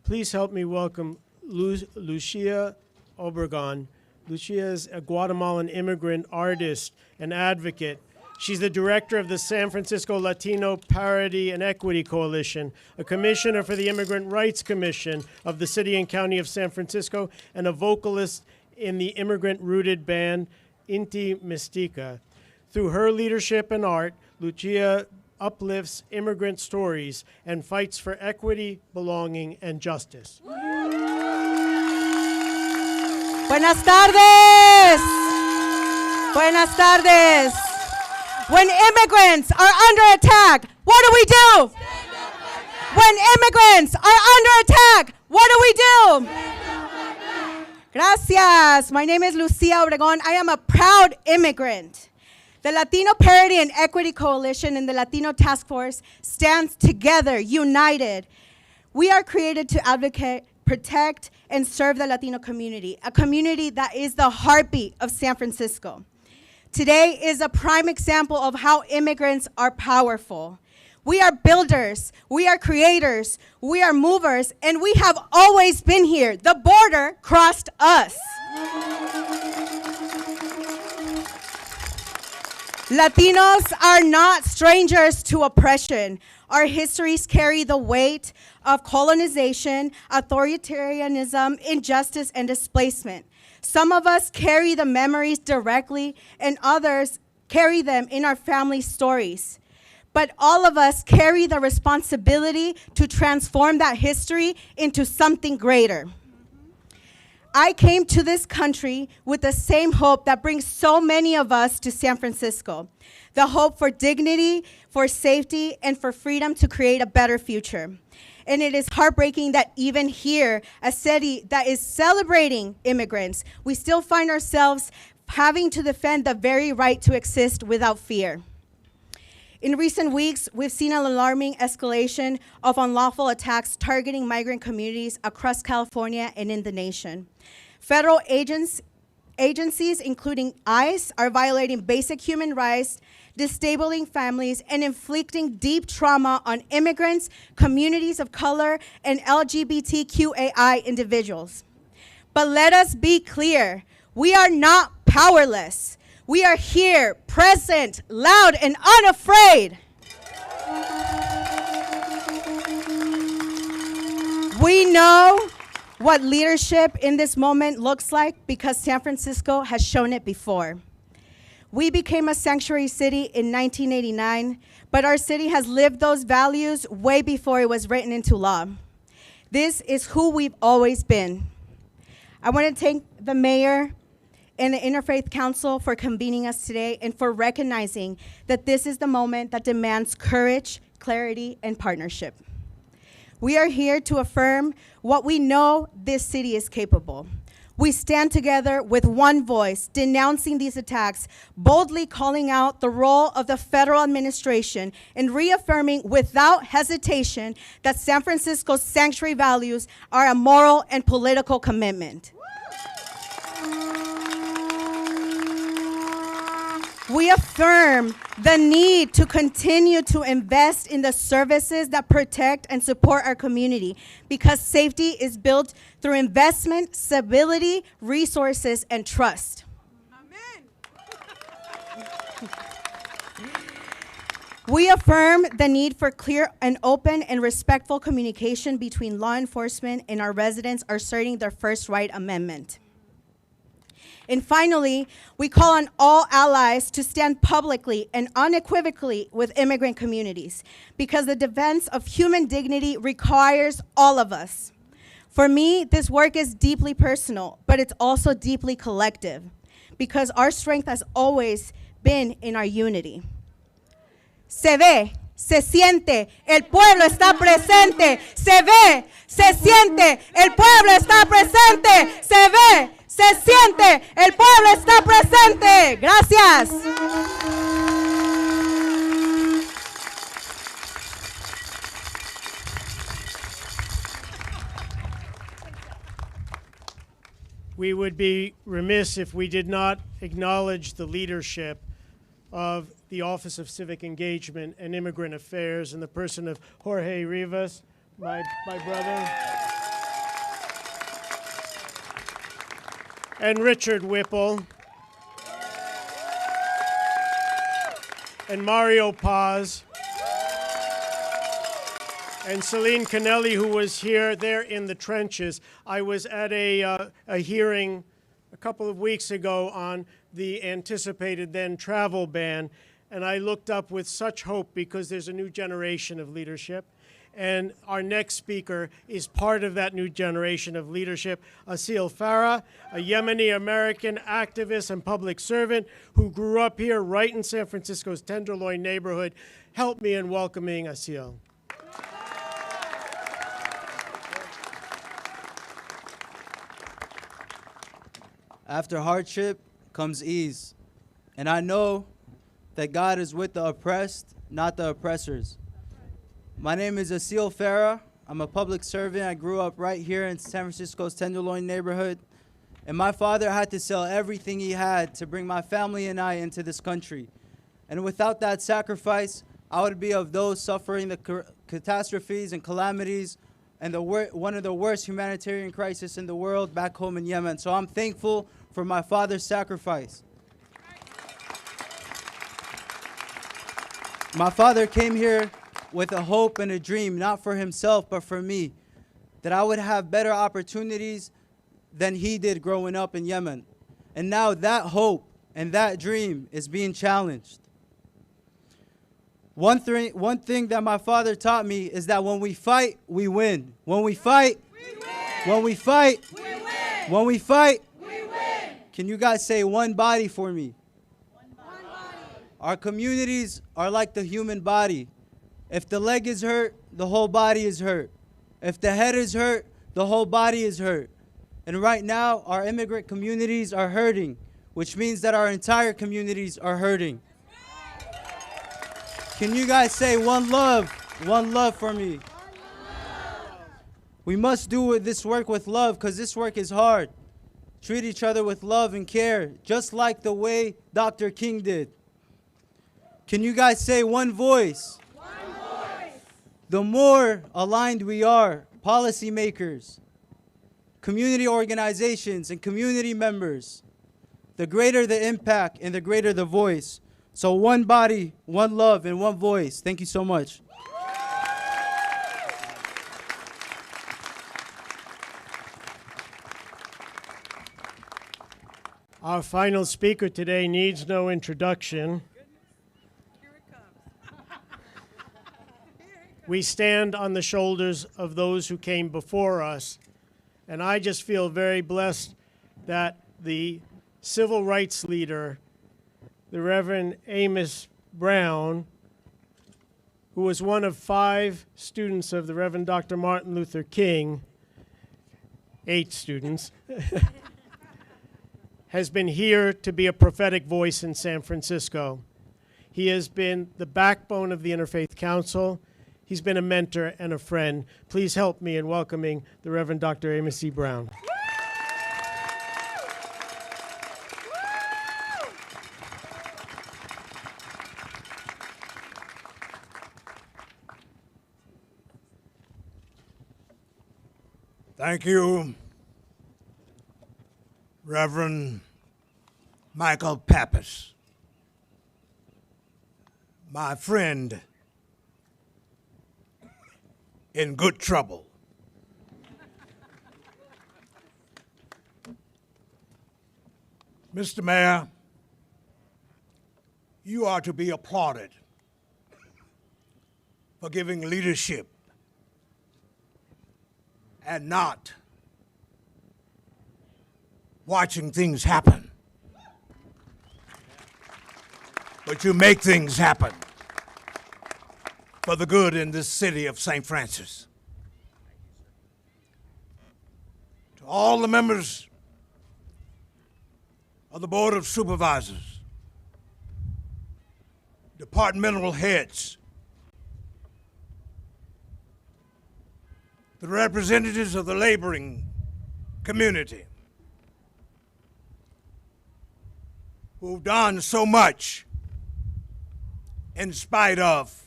Please help me welcome Lucia Obregon. Lucia is a Guatemalan immigrant artist and advocate. She's the director of the San Francisco Latino Parity and Equity Coalition, a commissioner for the Immigrant Rights Commission of the City and County of San Francisco, and a vocalist in the immigrant-rooted band Inti Mystica. Through her leadership and art, Lucia uplifts immigrant stories and fights for equity, belonging, and justice. Buenas tardes. Buenas tardes. When immigrants are under attack, what do? When immigrants are under attack, what do? Gracias. My name is Lucia Obregon. I am a proud immigrant. The Latino Parity and Equity Coalition and the Latino Task Force stands together, united. We are created to advocate, protect, and serve the Latino community, a community that is the heartbeat of San Francisco. Today is a prime example of how immigrants are powerful. We are builders, we are creators, we are movers, and we have always been here. The border crossed us. Latinos are not strangers to oppression. Our histories carry the weight of colonization, authoritarianism, injustice, and displacement. Some of us carry the memories directly, and others carry them in our family stories. but all of us carry the responsibility to transform that history into something greater. I came to this country with the same hope that brings so many of us to San Francisco, the hope for dignity, for safety, and for freedom to create a better future. And it is heartbreaking that even here, a city that is celebrating immigrants, we still find ourselves having to defend the very right to exist without fear. In recent weeks, we've seen an alarming escalation of unlawful attacks targeting migrant communities across California and in the nation. Federal agencies, including ICE, are violating basic human rights, disabling families, and inflicting deep trauma on immigrants, communities of color, and LGBTQAI individuals. But let us be clear, we are not powerless. We are here, present, loud, and unafraid. We know what leadership in this moment looks like because San Francisco has shown it before. We became a sanctuary city in 1989, but our city has lived those values way before it was written into law. This is who we've always been. I want to thank the mayor and the Interfaith Council for convening us today and for recognizing that this is the moment that demands courage, clarity, and partnership. We are here to affirm what we know this city is capable. We stand together with one voice, denouncing these attacks, boldly calling out the role of the federal administration, and reaffirming without hesitation that San Francisco's sanctuary values are a moral and political commitment. We affirm the need to continue to invest in the services that protect and support our community because safety is built through investment, stability, resources, and trust. Amen. We affirm the need for clear and open and respectful communication between law enforcement and our residents asserting their First Right Amendment. And finally, we call on all allies to stand publicly and unequivocally with immigrant communities because the defense of human dignity requires all of us. For me, this work is deeply personal, but it's also deeply collective because our strength has always been in our unity. Se ve, se siente, el pueblo está presente. Se ve, se siente, el pueblo está presente. Se ve, se siente, el pueblo está presente. Gracias. We would be remiss if we did not acknowledge the leadership of the Office of Civic Engagement and Immigrant Affairs in the person of Jorge Rivas, my brother, and Richard Whipple, and Mario Paz, and Celine Canelli, who was here there in the trenches. I was at a hearing a couple of weeks ago on the anticipated then travel ban, and I looked up with such hope because there's a new generation of leadership. And our next speaker is part of that new generation of leadership, Asil Farah, a Yemeni-American activist and public servant who grew up here right in San Francisco's Tenderloin neighborhood. Help me in welcoming Asil. After hardship comes ease, and I know that God is with the oppressed, not the oppressors. My name is Asil Farah. I'm a public servant. I grew up right here in San Francisco's Tenderloin neighborhood, and my father had to sell everything he had to bring my family and I into this country. And without that sacrifice, I would be of those suffering the catastrophes and calamities and one of the worst humanitarian crises in the world back home in Yemen. So I'm thankful for my father's sacrifice. My father came here with a hope and a dream, not for himself, but for me, that I would have better opportunities than he did growing up in Yemen. And now that hope and that dream is being challenged. One thing that my father taught me is that when we fight, we win. When we fight, we win. When we fight, we win. When we fight, we win. Can you guys say one body for me? One body. Our communities are like the human body. If the leg is hurt, the whole body is hurt. If the head is hurt, the whole body is hurt. And right now, our immigrant communities are hurting, which means that our entire communities are hurting. Can you guys say one love for me? We must do this work with love because this work is hard. Treat each other with love and care, just like the way Dr. King did. Can you guys say one voice? One voice. The more aligned we are, policymakers, community organizations, and community members, the greater the impact and the greater the voice. So one body, one love, and one voice. Thank you so much. Our final speaker today needs no introduction. We stand on the shoulders of those who came before us, and I just feel very blessed that the civil rights leader, the Reverend Amos Brown, who was one of 5 students of the Reverend Dr. Martin Luther King, 8 students, has been here to be a prophetic voice in San Francisco. He has been the backbone of the Interfaith Council. He's been a mentor and a friend. Please help me in welcoming the Reverend Dr. Amos C. Brown. Thank you, Reverend Michael Pappas, my friend in good trouble. Mr. Mayor, you are to be applauded for giving leadership and not watching things happen. But you make things happen for the good in this city of St. Francis. To all the members of the Board of Supervisors, departmental heads, the representatives of the laboring community who've done so much in spite of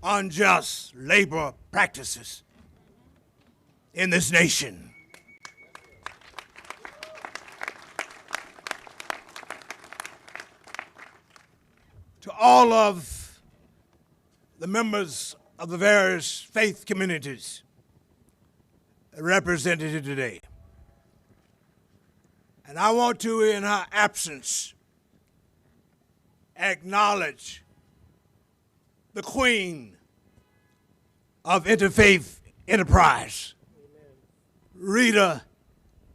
unjust labor practices in this nation. To all of the members of the various faith communities represented today. And I want to, in her absence, acknowledge the queen of interfaith enterprise, Rita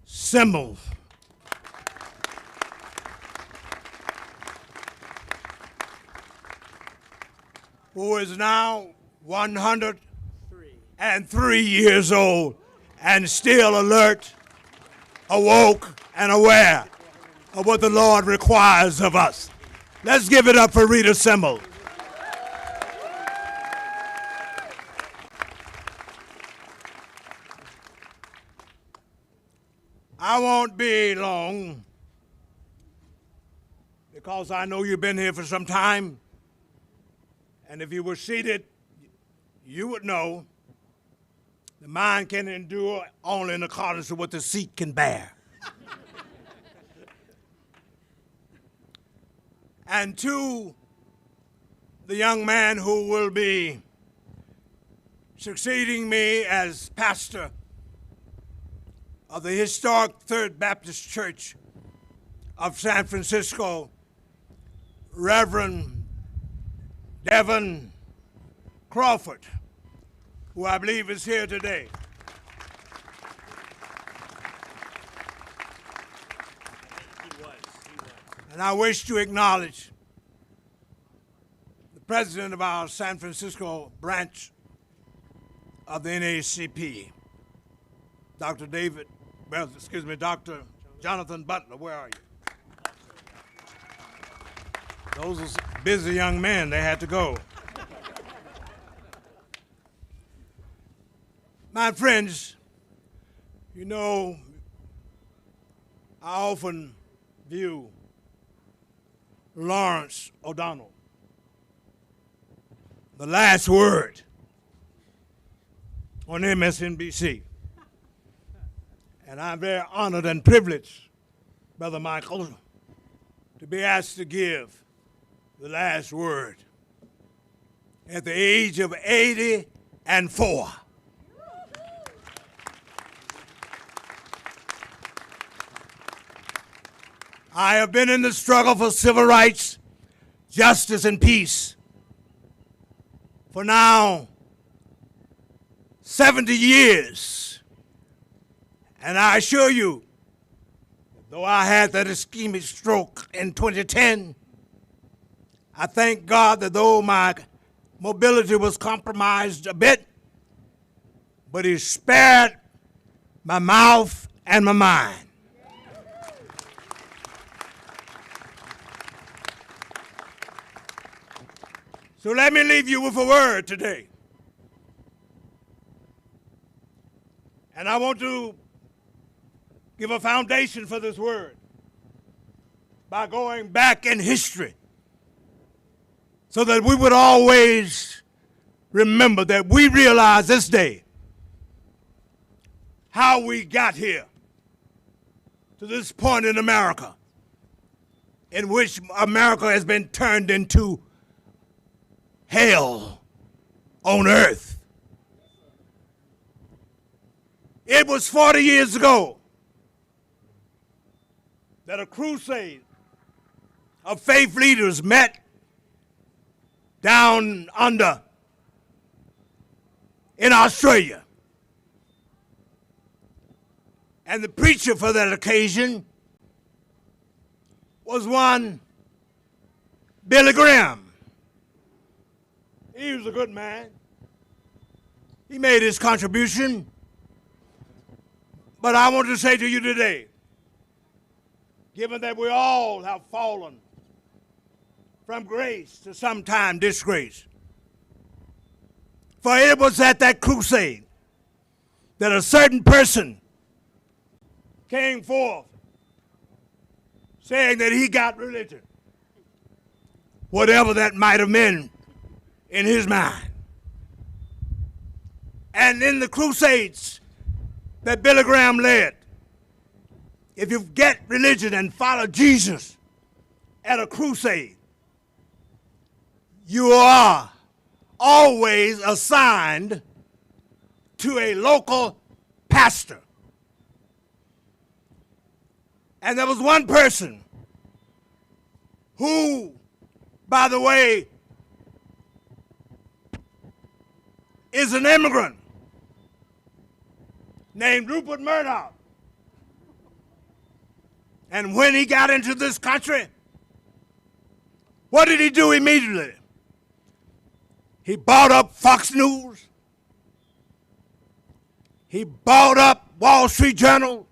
Simmel. Who is now 103 years old and still alert, awoke, and aware of what the Lord requires of us. Let's give it up for Rita Simmel. I won't be long because I know you've been here for some time, and if you were seated, you would know the mind can endure only in accordance with what the seat can bear. And to the young man who will be succeeding me as pastor of the historic Third Baptist Church of San Francisco, Reverend Devin Crawford, who I believe is here today. And I wish to acknowledge the president of our San Francisco branch of the NAACP, Dr. Jonathan Butler. Where are you? Those are busy young men. They had to go. My friends, you know, I often view Lawrence O'Donnell, The Last Word, on MSNBC. And I'm very honored and privileged, Brother Michael, to be asked to give the last word at the age of 84. I have been in the struggle for civil rights, justice, and peace for now 70 years. And I assure you, though I had that ischemic stroke in 2010, I thank God that though my mobility was compromised a bit, but He spared my mouth and my mind. So let me leave you with a word today. And I want to give a foundation for this word by going back in history so that we would always remember that we realize this day how we got here to this point in America in which America has been turned into hell on earth. It was 40 years ago that a crusade of faith leaders met down under in Australia. And the preacher for that occasion was one Billy Graham. He was a good man. He made his contribution. But I want to say to you today, given that we all have fallen from grace to sometime disgrace, for it was at that crusade that a certain person came forth saying that he got religion, whatever that might have meant in his mind. And in the crusades that Billy Graham led, if you get religion and follow Jesus at a crusade, you are always assigned to a local pastor. And there was one person who, by the way, is an immigrant named Rupert Murdoch. And when he got into this country, what did he do immediately? He bought up Fox News. He bought up Wall Street Journal.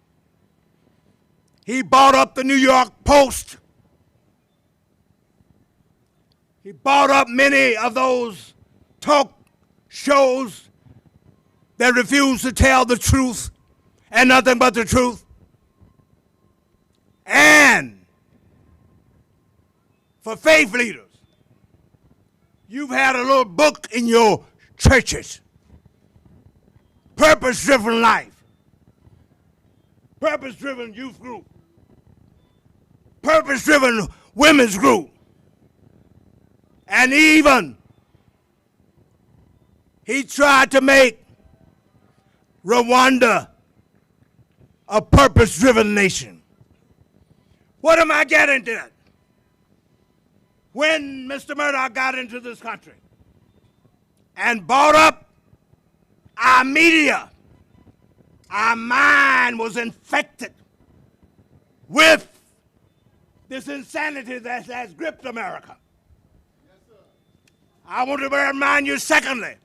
He bought up the New York Post. He bought up many of those talk shows that refuse to tell the truth and nothing but the truth. And for faith leaders, you've had a little book in your churches, Purpose-Driven Life, Purpose-Driven Youth Group, Purpose-Driven Women's Group, and even he tried to make Rwanda a purpose-driven nation. What am I getting at? when Mr. Murdoch got into this country and bought up our media, our mind was infected with this insanity that has gripped America. I want to remind you, secondly,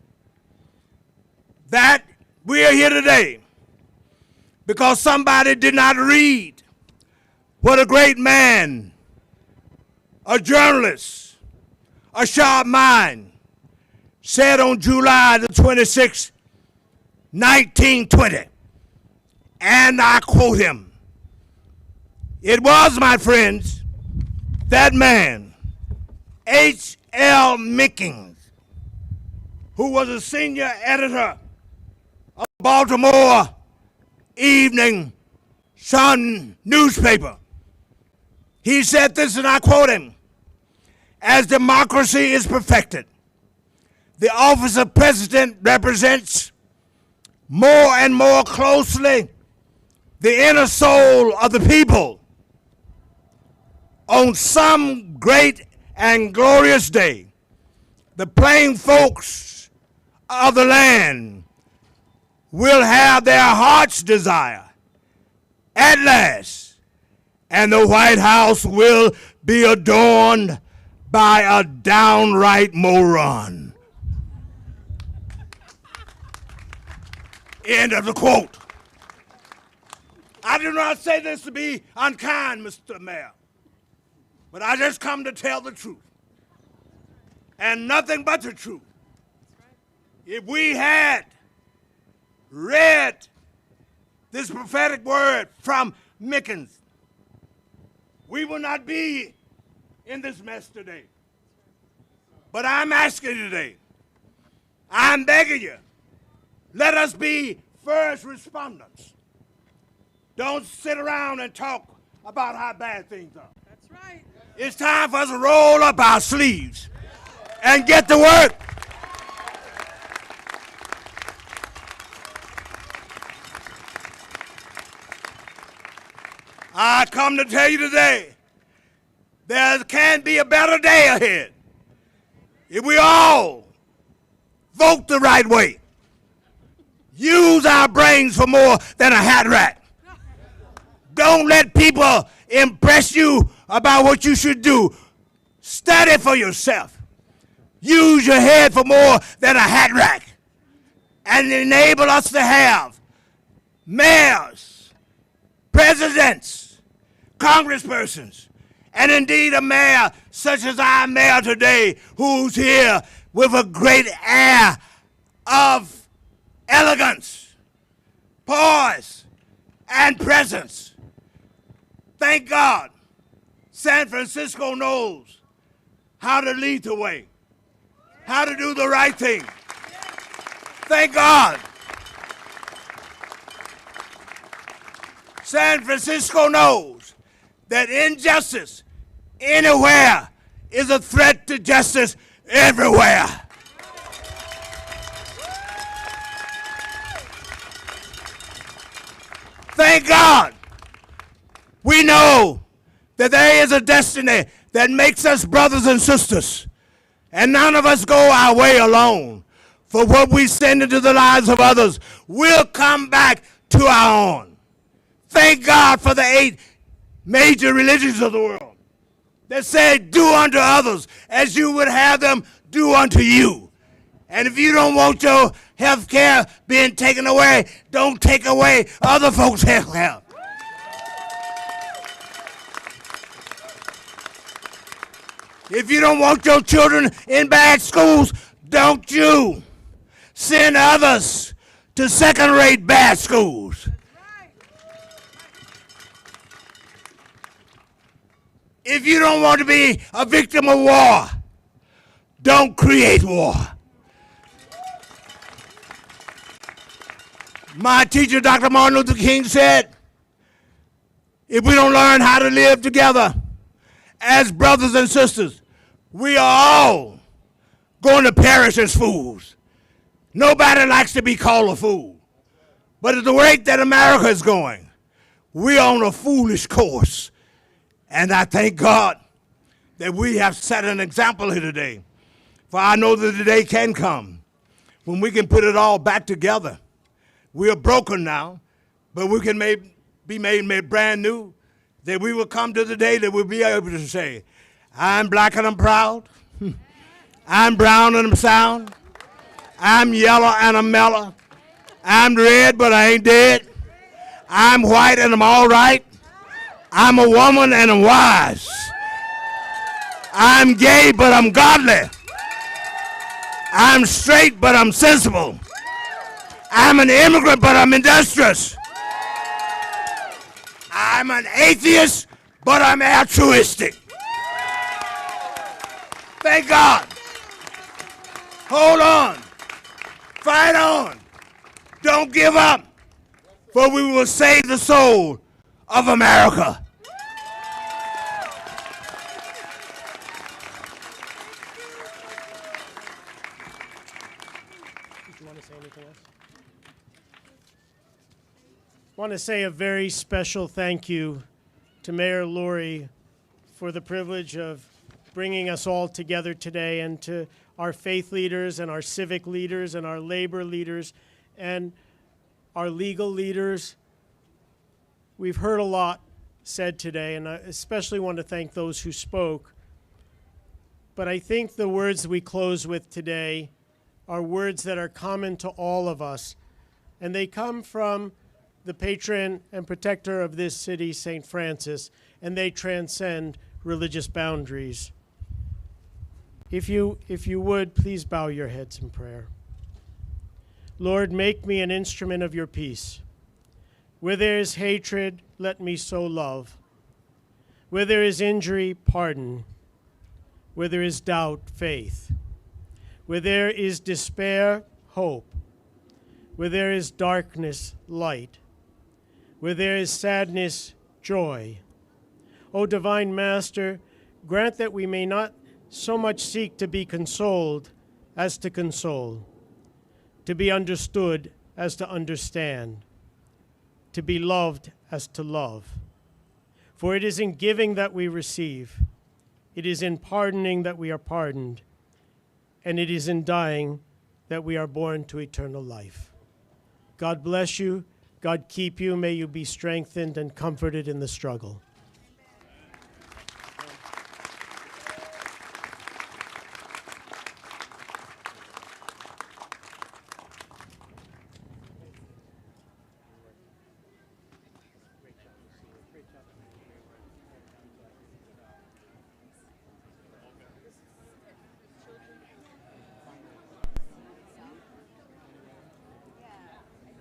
that we are here today because somebody did not read what a great man, a journalist, a sharp mind, said on July the 26th, 1920. And I quote him. It was, my friends, that man, H.L. Mickens, who was a senior editor of Baltimore Evening Sun newspaper. He said this, and I quote him, "As democracy is perfected, the office of president represents more and more closely the inner soul of the people. On some great and glorious day, the plain folks of the land will have their heart's desire at last, and the White House will be adorned by a downright moron." End of the quote. I do not say this to be unkind, Mr. Mayor, but I just come to tell the truth and nothing but the truth. If we had read this prophetic word from Mickens, we will not be in this mess today. But I'm asking you today, I'm begging you, let us be first responders. Don't sit around and talk about how bad things are. That's right. It's time for us to roll up our sleeves and get to work. I come to tell you today, there can be a better day ahead if we all vote the right way. Use our brains for more than a hat rack. Don't let people impress you about what you should do. Study for yourself. Use your head for more than a hat rack. And enable us to have mayors, presidents, congresspersons, and indeed a mayor such as our mayor today, who's here with a great air of elegance, poise, and presence. Thank God, San Francisco knows how to lead the way, how to do the right thing. Thank God, San Francisco knows that injustice anywhere is a threat to justice everywhere. Thank God, we know that there is a destiny that makes us brothers and sisters, and none of us go our way alone. For what we send into the lives of others will come back to our own. Thank God for the 8 major religions of the world that say, do unto others as you would have them do unto you. And if you don't want your health care being taken away, don't take away other folks' health care. If you don't want your children in bad schools, don't you send others to second-rate bad schools. If you don't want to be a victim of war, don't create war. My teacher, Dr. Martin Luther King, said, if we don't learn how to live together as brothers and sisters, we are all going to perish as fools. Nobody likes to be called a fool. But at the rate that America is going, we're on a foolish course. And I thank God that we have set an example here today. For I know that the day can come when we can put it all back together. We are broken now, but we can be made brand new, that we will come to the day that we'll be able to say, I'm black and I'm proud. I'm brown and I'm sound. I'm yellow and I'm mellow. I'm red, but I ain't dead. I'm white and I'm all right. I'm a woman and I'm wise. I'm gay, but I'm godly. I'm straight, but I'm sensible. I'm an immigrant, but I'm industrious. I'm an atheist, but I'm altruistic. Thank God. Hold on. Fight on. Don't give up, for we will save the soul of America. Did you want to say anything else? I want to say a very special thank you to Mayor Lurie for the privilege of bringing us all together today, and to our faith leaders and our civic leaders and our labor leaders and our legal leaders. We've heard a lot said today, and I especially want to thank those who spoke. But I think the words we close with today are words that are common to all of us, and they come from the patron and protector of this city, St. Francis, and they transcend religious boundaries. If you would, please bow your heads in prayer. Lord, make me an instrument of your peace. Where there is hatred, let me sow love. Where there is injury, pardon. Where there is doubt, faith. Where there is despair, hope. Where there is darkness, light. Where there is sadness, joy. O divine Master, grant that we may not so much seek to be consoled as to console, to be understood as to understand, to be loved as to love. For it is in giving that we receive, it is in pardoning that we are pardoned, and it is in dying that we are born to eternal life. God bless you. God keep you. May you be strengthened and comforted in the struggle.